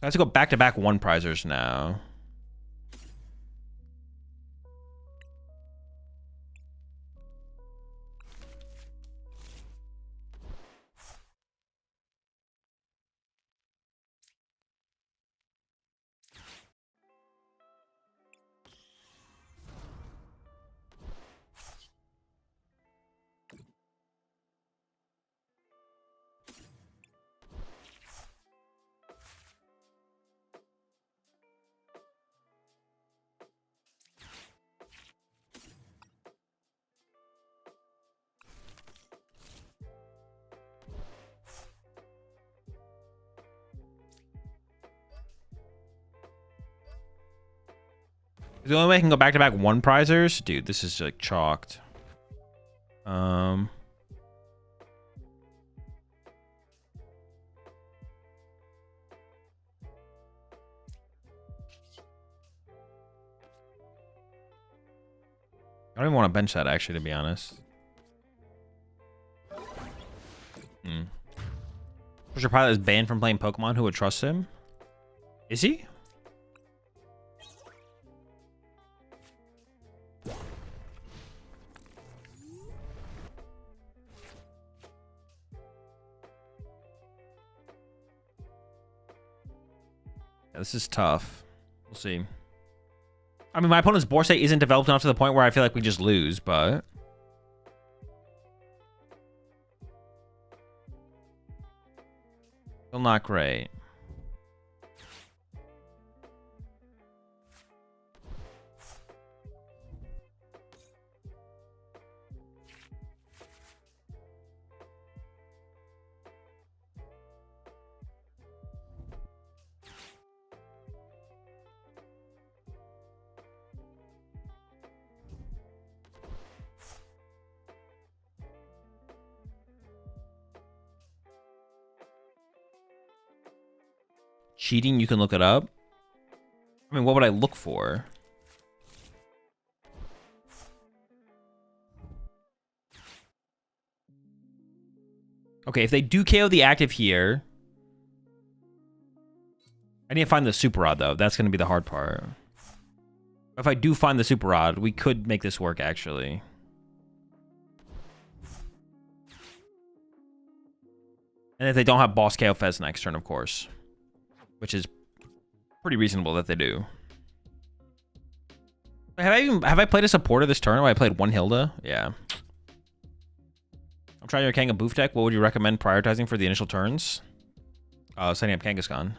I have to go back-to-back one prizers now. Is the only way I can go back-to-back one prizers? Dude, this is like chalked. I don't even want to bench that, actually, to be honest. Pusher Pilot is banned from playing Pokemon. Who would trust him? Is he? Yeah, this is tough. We'll see. I mean, my opponent's Borsay isn't developed enough to the point where I feel like we just lose, but... still not great. Cheating, you can look it up. I mean, what would I look for? Okay, if they do KO the active here... I need to find the Super Rod, though. That's going to be the hard part. If I do find the Super Rod, we could make this work, actually. And if they don't have Boss KO Fez next turn, of course. Which is pretty reasonable that they do. Have I played a supporter this turn? Or I played one Hilda? Yeah. I'm trying your Kanga Boof deck. What would you recommend prioritizing for the initial turns? Setting up Kangaskhan.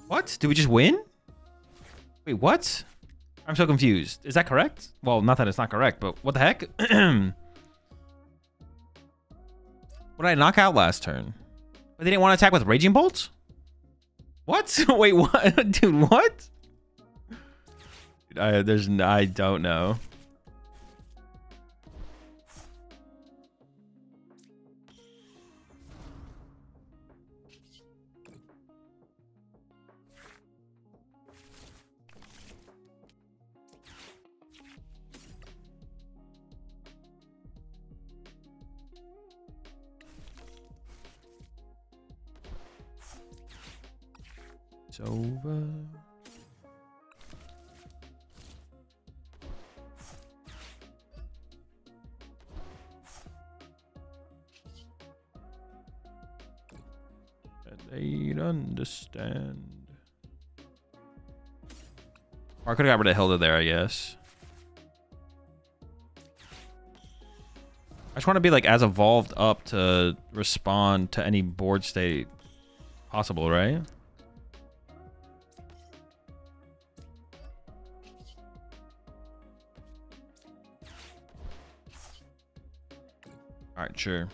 What? Did we just win? Wait, what? I'm so confused. Is that correct? Well, not that it's not correct, but what the heck? What did I knock out last turn? But they didn't want to attack with Raging Bolts? What? Wait, what? Dude, what? Dude, I don't know. It's over. They'd understand. Or I could have got rid of Hilda there, I guess. I just want to be like as evolved up to respond to any board state possible, right? All right, sure.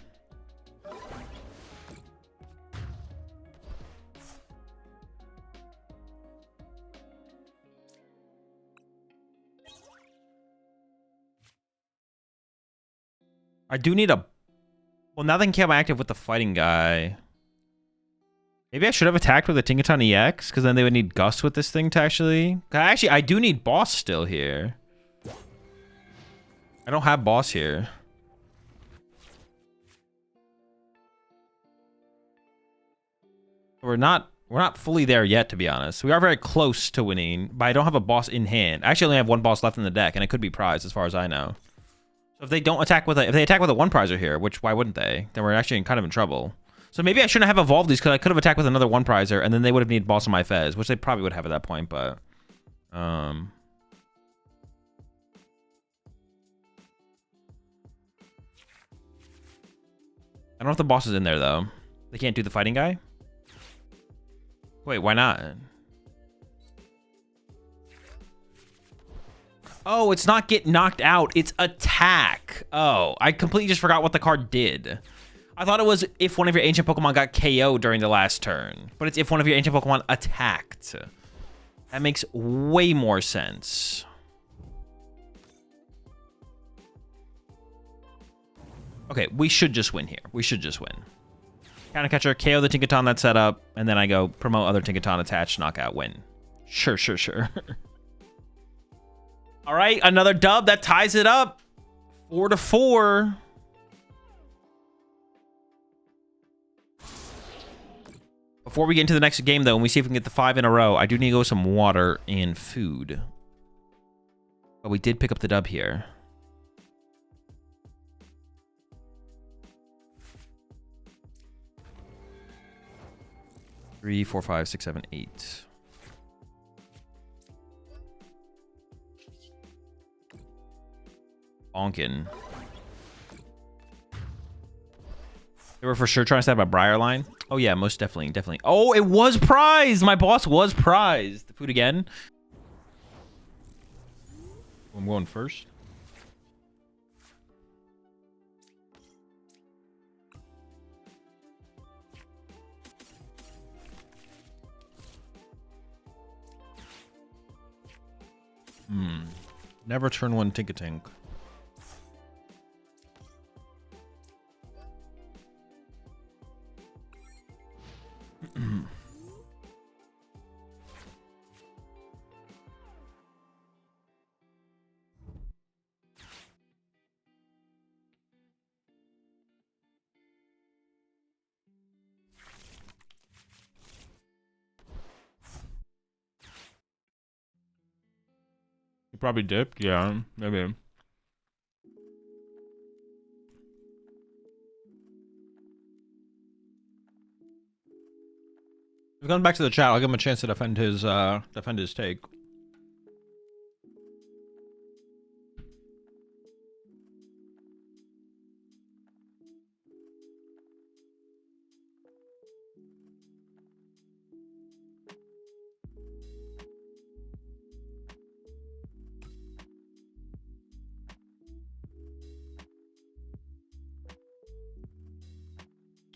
I do need a... Well, now they can keep active with the fighting guy. Maybe I should have attacked with a Tinkaton EX, because then they would need Gust with this thing to actually... Actually, I do need Boss still here. I don't have Boss here. We're not fully there yet, to be honest. We are very close to winning, but I don't have a boss in hand. I actually only have one boss left in the deck, and it could be prized as far as I know. So if they don't attack with a, if they attack with a one prizer here, which why wouldn't they? Then we're actually kind of in trouble. So maybe I shouldn't have evolved these because I could have attacked with another one prizer, and then they would have needed boss on my Fez, which they probably would have at that point. But I don't know if the boss is in there though. They can't do the fighting guy. Wait, why not? Oh, it's not get knocked out. It's attack. Oh, I completely just forgot what the card did. I thought it was if one of your ancient Pokemon got KO'd during the last turn. But it's if one of your ancient Pokemon attacked. That makes way more sense. Okay, we should just win here. We should just win. Counter Catcher, KO the Tinkaton that's set up, and then I go promote other Tinkaton attached, knockout, win. Sure, sure, sure. All right, another dub that ties it up. 4-4. Before we get into the next game, though, and we see if we can get the 5 in a row, I do need to go with some water and food. But we did pick up the dub here. Three, 4, 5, 6, 7, 8. Bonkin. They were for sure trying to set up a Briarline. Oh yeah, most definitely, definitely. Oh, it was prized. My boss was prized. The food again. I'm going first. Never turn one Tinkatink. You probably dipped, yeah, maybe. If he comes back to the chat, I'll give him a chance to defend his take.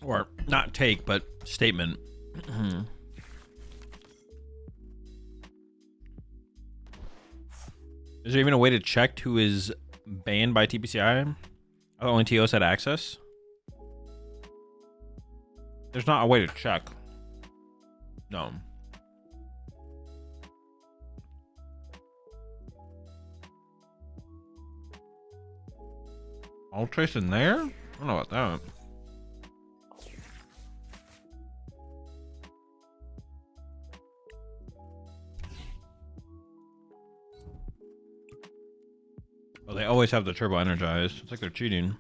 Or not take, but statement. Is there even a way to check who is banned by TPCI? Oh, only TOs had access? There's not a way to check. No. All trace in there? I don't know about that. Well, they always have the turbo energized. It's like they're cheating.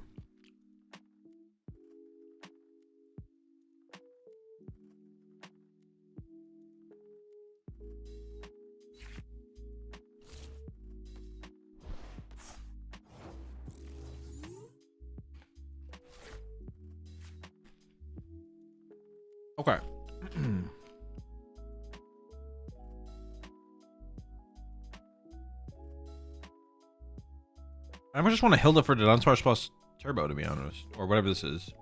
Okay. I just want a Hilda for the Dunsparce plus Turbo, to be honest, or whatever this is.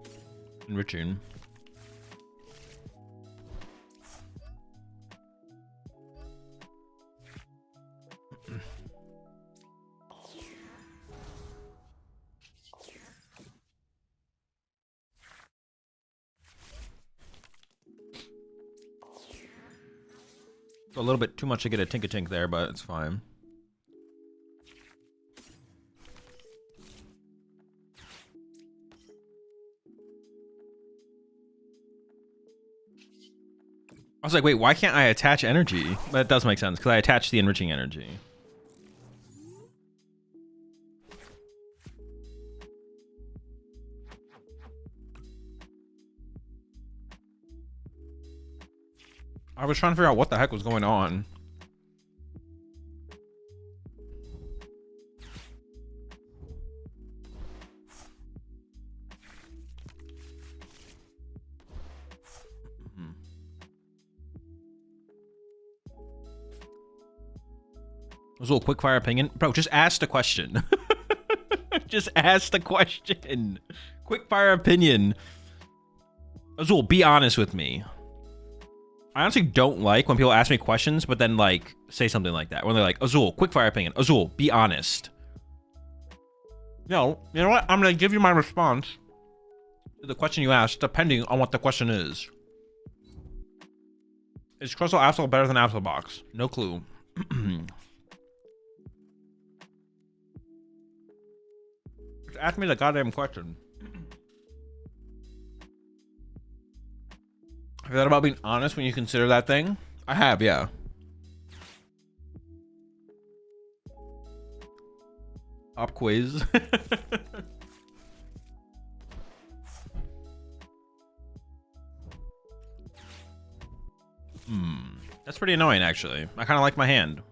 Enriching. A little bit too much to get a Tinkatink there, but it's fine. I was like, wait, why can't I attach energy? But it does make sense, because I attached the Enriching Energy. I was trying to figure out what the heck was going on. Was a little quick fire opinion. Bro, just ask the question. Just ask the question. Quick fire opinion. Azul, be honest with me. I honestly don't like when people ask me questions, but then like say something like that. When they're like, Azul, quick fire opinion. Azul, be honest. No, you know what? I'm gonna give you my response to the question you asked, depending on what the question is. Is Crystal Absol better than Absol Box? No clue. Just ask me the goddamn question. Have you thought about being honest when you consider that thing? I have, yeah. Op quiz. That's pretty annoying, actually. I kind of like my hand.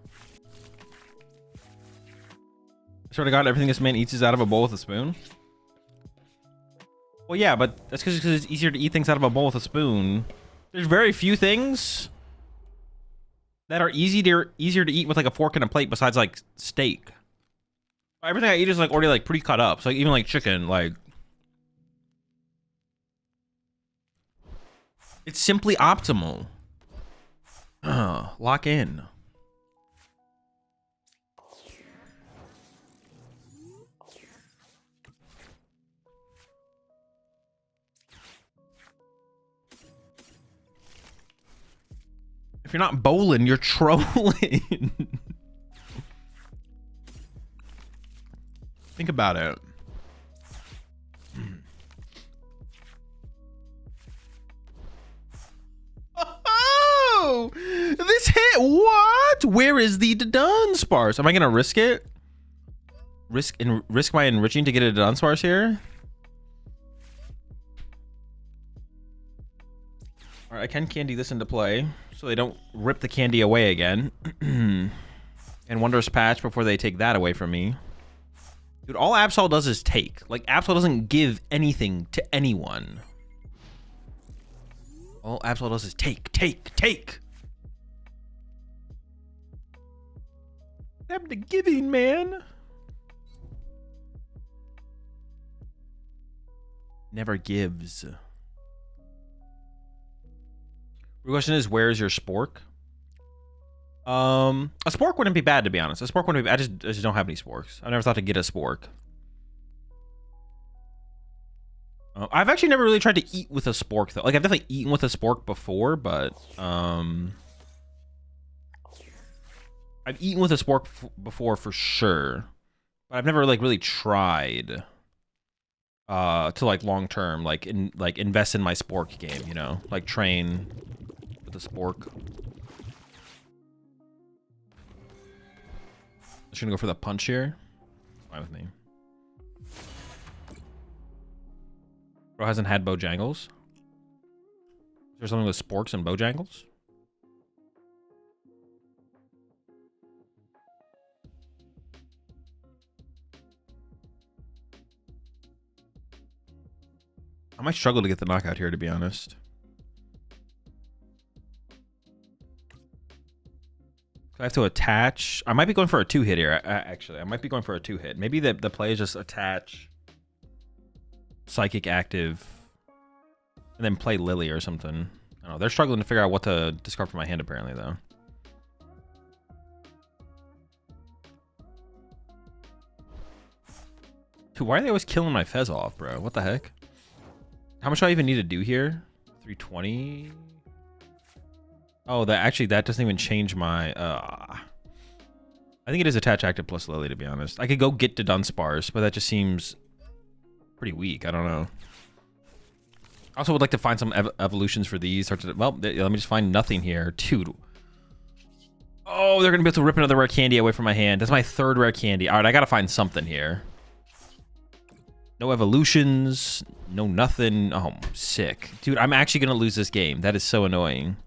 I swear to God, everything this man eats is out of a bowl with a spoon. Well, yeah, but that's because it's easier to eat things out of a bowl with a spoon. There's very few things that are easier to eat with like a fork and a plate besides like steak. Everything I eat is like already like pretty cut up. So like even like chicken, like it's simply optimal. Lock in. If you're not bowling, you're trolling. Think about it. Oh, this hit. What? Where is the Dunsparce? Am I gonna risk it? Risk my enriching to get a Dunsparce here? All right, I can candy this into play so they don't rip the candy away again. And Wondrous Patch before they take that away from me. Dude, all Absol does is take. Like, Absol doesn't give anything to anyone. All Absol does is take, take, take. Them the giving, man. Never gives. The question is, where's your spork? A spork wouldn't be bad, to be honest. A spork wouldn't be bad. I just don't have any sporks. I never thought to get a spork. I've actually never really tried to eat with a spork, though. Like, I've definitely eaten with a spork before, but I've eaten with a spork before for sure, but I've never like really tried to like long term like invest in my spork game, you know, like train with a spork. Just gonna go for the punch here. Fine with me. Bro hasn't had Bojangles. Is there something with sporks and Bojangles? I might struggle to get the knockout here, to be honest. I have to attach. I might be going for a 2-hit here. Actually, I might be going for a 2-hit. Maybe the play is just attach Psychic Active and then play Lillie or something. I don't know. They're struggling to figure out what to discard from my hand, apparently, though. Dude, why are they always killing my Fez off, bro? What the heck? How much do I even need to do here? 320? Oh, that doesn't even change my... I think it is attach active plus Lillie, to be honest. I could go get to Dunsparce, but that just seems pretty weak. I don't know. I also would like to find some evolutions for these. Well, let me just find nothing here. Dude. Oh, they're going to be able to rip another rare candy away from my hand. That's my 3rd rare candy. All right, I got to find something here. No evolutions. No nothing. Oh, sick. Dude, I'm actually going to lose this game. That is so annoying.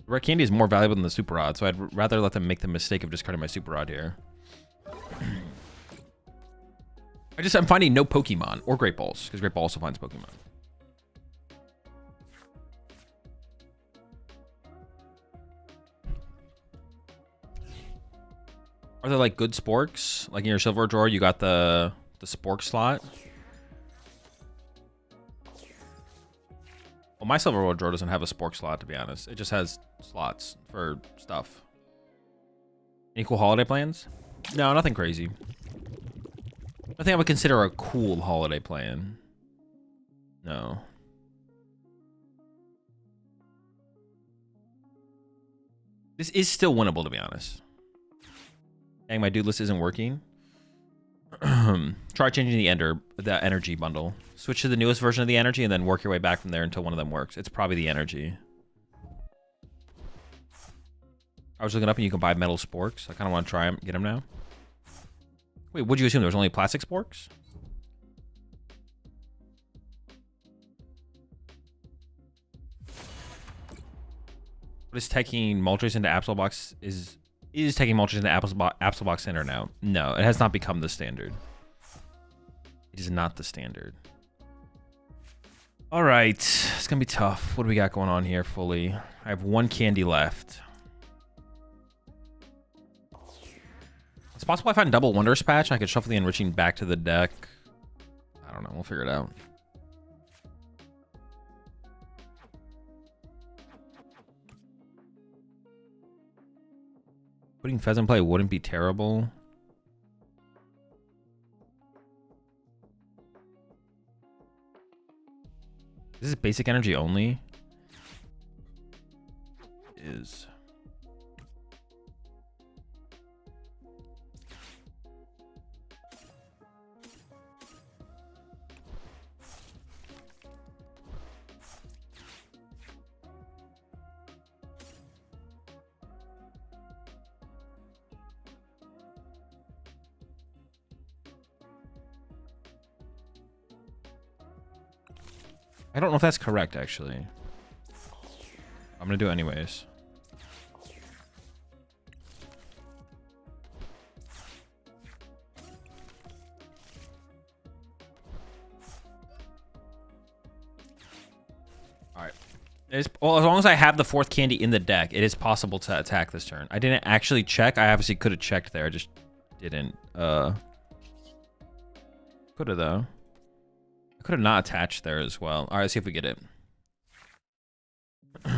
Rare candy is more valuable than the super rod, so I'd rather let them make the mistake of discarding my super rod here. I'm finding no Pokemon or Great Balls, because Great Ball also finds Pokemon. Are there like good sporks? Like in your silver drawer, you got the spork slot. Well, my silver drawer doesn't have a spork slot, to be honest. It just has slots for stuff. Any cool holiday plans? No, nothing crazy. Nothing I would consider a cool holiday plan. No. This is still winnable, to be honest. Dang, my dude list isn't working. Try changing the energy bundle. Switch to the newest version of the energy and then work your way back from there until one of them works. It's probably the energy. I was looking up and you can buy metal sporks. I kind of want to try them, get them now. Wait, what'd you assume? There was only plastic sporks? What is taking Moltres into Absol Box is taking Moltres into Absol Box Center now? No, it has not become the standard. It is not the standard. All right, it's gonna be tough. What do we got going on here fully? I have 1 candy left. It's possible I find double Wondrous Patch. I could shuffle the Enriching back to the deck. I don't know. We'll figure it out. Putting Fez in play wouldn't be terrible. This is basic energy only. Is. I don't know if that's correct, actually. I'm gonna do it anyways. Alright. Well, as long as I have the 4th candy in the deck, it is possible to attack this turn. I didn't actually check. I obviously could have checked there. I just didn't. Could have, though. Could have not attached there as well. All right, let's see if we get it. All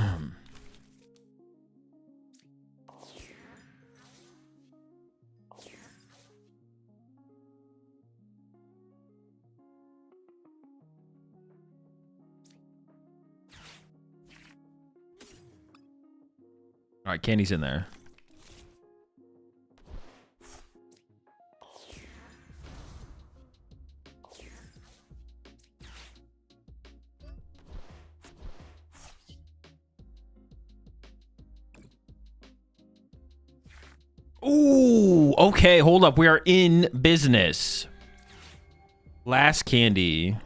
right, candy's in there. Ooh, okay, hold up. We are in business. Last candy.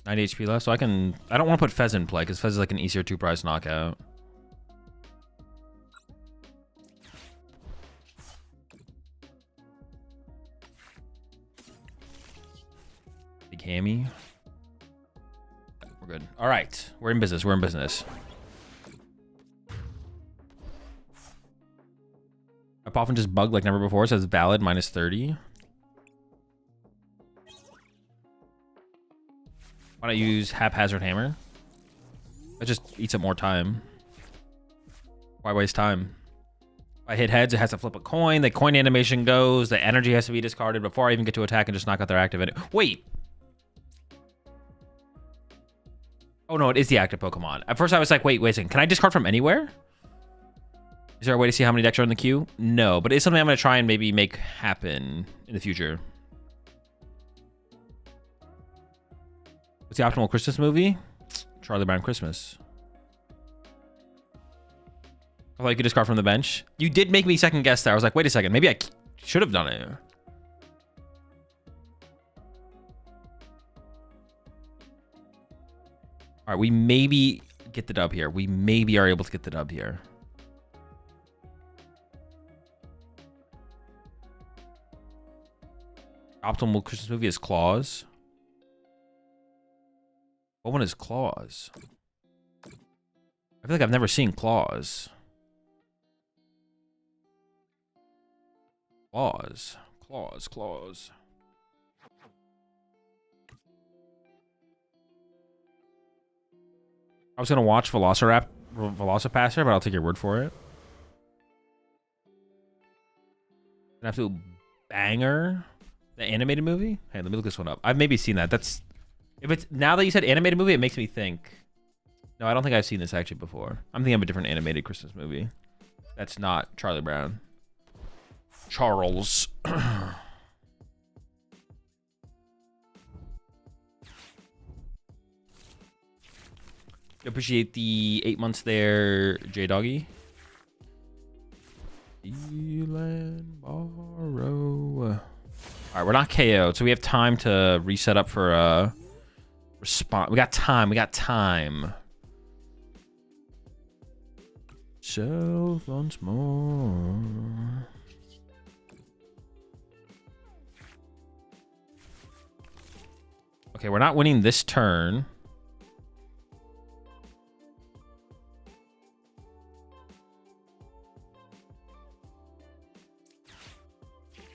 $90 HP left, so I don't want to put Fez in play because Fez is like an easier 2-prize knockout. Cammy. We're good. All right. We're in business. We're in business. My Poffin just bugged like never before. It says valid -30. Why not use haphazard hammer? That just eats up more time. Why waste time? If I hit heads, it has to flip a coin. The coin animation goes. The energy has to be discarded before I even get to attack and just knock out their active. Wait. Oh no, it is the active Pokemon. At first I was like, wait a second. Can I discard from anywhere? Is there a way to see how many decks are in the queue? No, but it's something I'm going to try and maybe make happen in the future. What's the optimal Christmas movie? Charlie Brown Christmas. I thought you could discard from the bench. You did make me second guess there. I was like, wait a second. Maybe I should have done it. All right, we maybe get the dub here. We maybe are able to get the dub here. Optimal Christmas movie is Claus. What one is Claus? I feel like I've never seen Claus. Claus. I was gonna watch Velocipasser, but I'll take your word for it. An absolute banger. The animated movie? Hey, let me look this one up. I've maybe seen that. That's if it's now that you said animated movie, it makes me think. No, I don't think I've seen this actually before. I'm thinking of a different animated Christmas movie. That's not Charlie Brown. Charles. I appreciate the 8 months there, J Doggy. Borrow. All right, we're not KO'd, so we have time to reset up for a response. We got time. So once more. Okay, we're not winning this turn.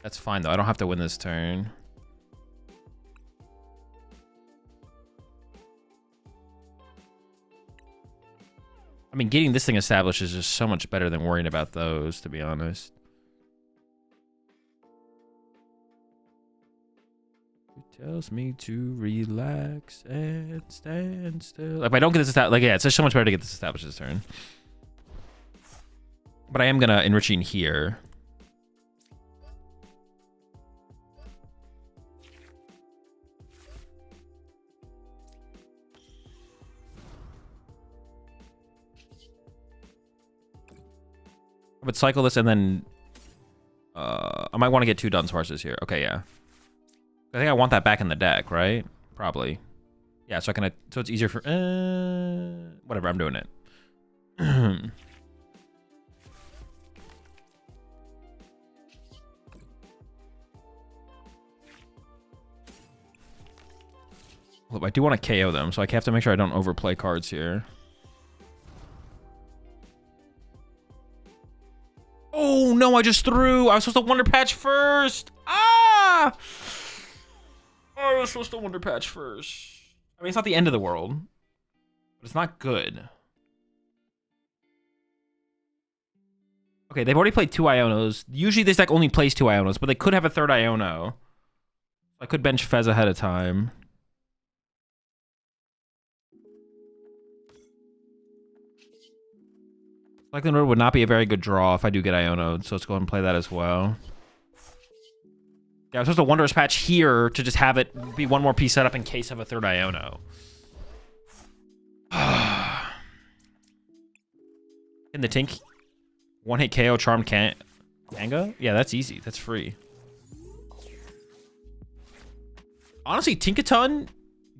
That's fine, though. I don't have to win this turn. I mean, getting this thing established is just so much better than worrying about those, to be honest. It tells me to relax and stand still. If I don't get this established, like, yeah, it's just so much better to get this established this turn. But I am going to Enriching here. I would cycle this and then I might want to get 2 Dunsparces here. Okay, yeah. I think I want that back in the deck, right? Probably. Yeah, so I can so it's easier for whatever, I'm doing it. Look, I do want to KO them, so I have to make sure I don't overplay cards here. Oh, no, I just threw. I was supposed to Wonder Patch first. Ah! Oh, I was supposed to Wonder Patch first. I mean, it's not the end of the world, but it's not good. Okay, they've already played 2 Ionos. Usually this deck only plays 2 Ionos, but they could have a 3rd Iono. I could bench Fez ahead of time. Cycling Road would not be a very good draw if I do get Iono, so let's go ahead and play that as well. Yeah, I was supposed to Wondrous Patch here to just have it be 1 more piece set up in case of a 3rd Iono. Can the Tink 1-hit KO Charmed Kanga? Yeah, that's easy. That's free. Honestly, Tinkaton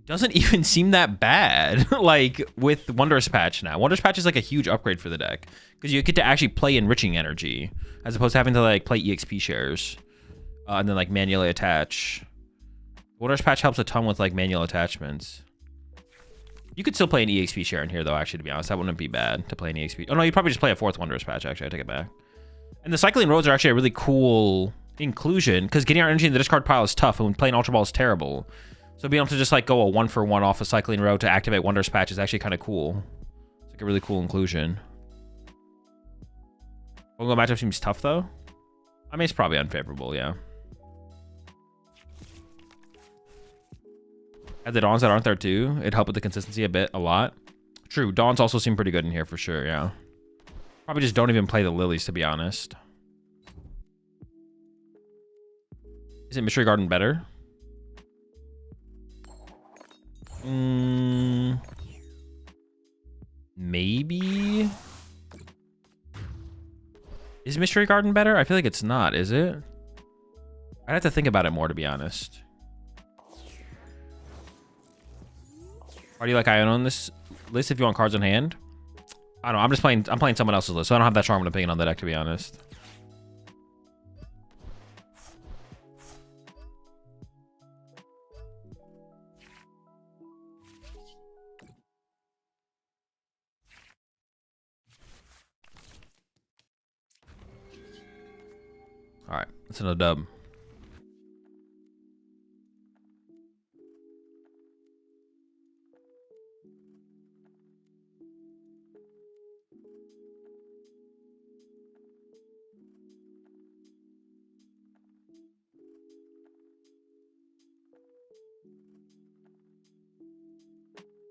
doesn't even seem that bad, like, with Wondrous Patch now. Wondrous Patch is, like, a huge upgrade for the deck, because you get to actually play Enriching Energy, as opposed to having to, like, play EXP shares, and then, like, manually attach. Wondrous Patch helps a ton with like manual attachments. You could still play an EXP share in here though, actually, to be honest. That wouldn't be bad to play an EXP. Oh no, you'd probably just play a 4th Wondrous Patch, actually. I take it back. And the Cycling Roads are actually a really cool inclusion, because getting our energy in the discard pile is tough, and playing Ultra Ball is terrible. So being able to just like go a 1-for-1 off a Cycling Road to activate Wondrous Patch is actually kind of cool. It's like a really cool inclusion. Bongo matchup seems tough though. I mean, it's probably unfavorable, yeah. Had the Dawns that aren't there too. It'd help with the consistency a lot. True, Dawns also seem pretty good in here for sure, yeah. Probably just don't even play the Lilies, to be honest. Isn't Mystery Garden better? Maybe? Is Mystery Garden better? I feel like it's not, is it? I'd have to think about it more, to be honest. Why do you like Iono on this list if you want cards in hand? I don't know. I'm playing someone else's list, so I don't have that strong of an opinion on the deck, to be honest. All right, that's another dub.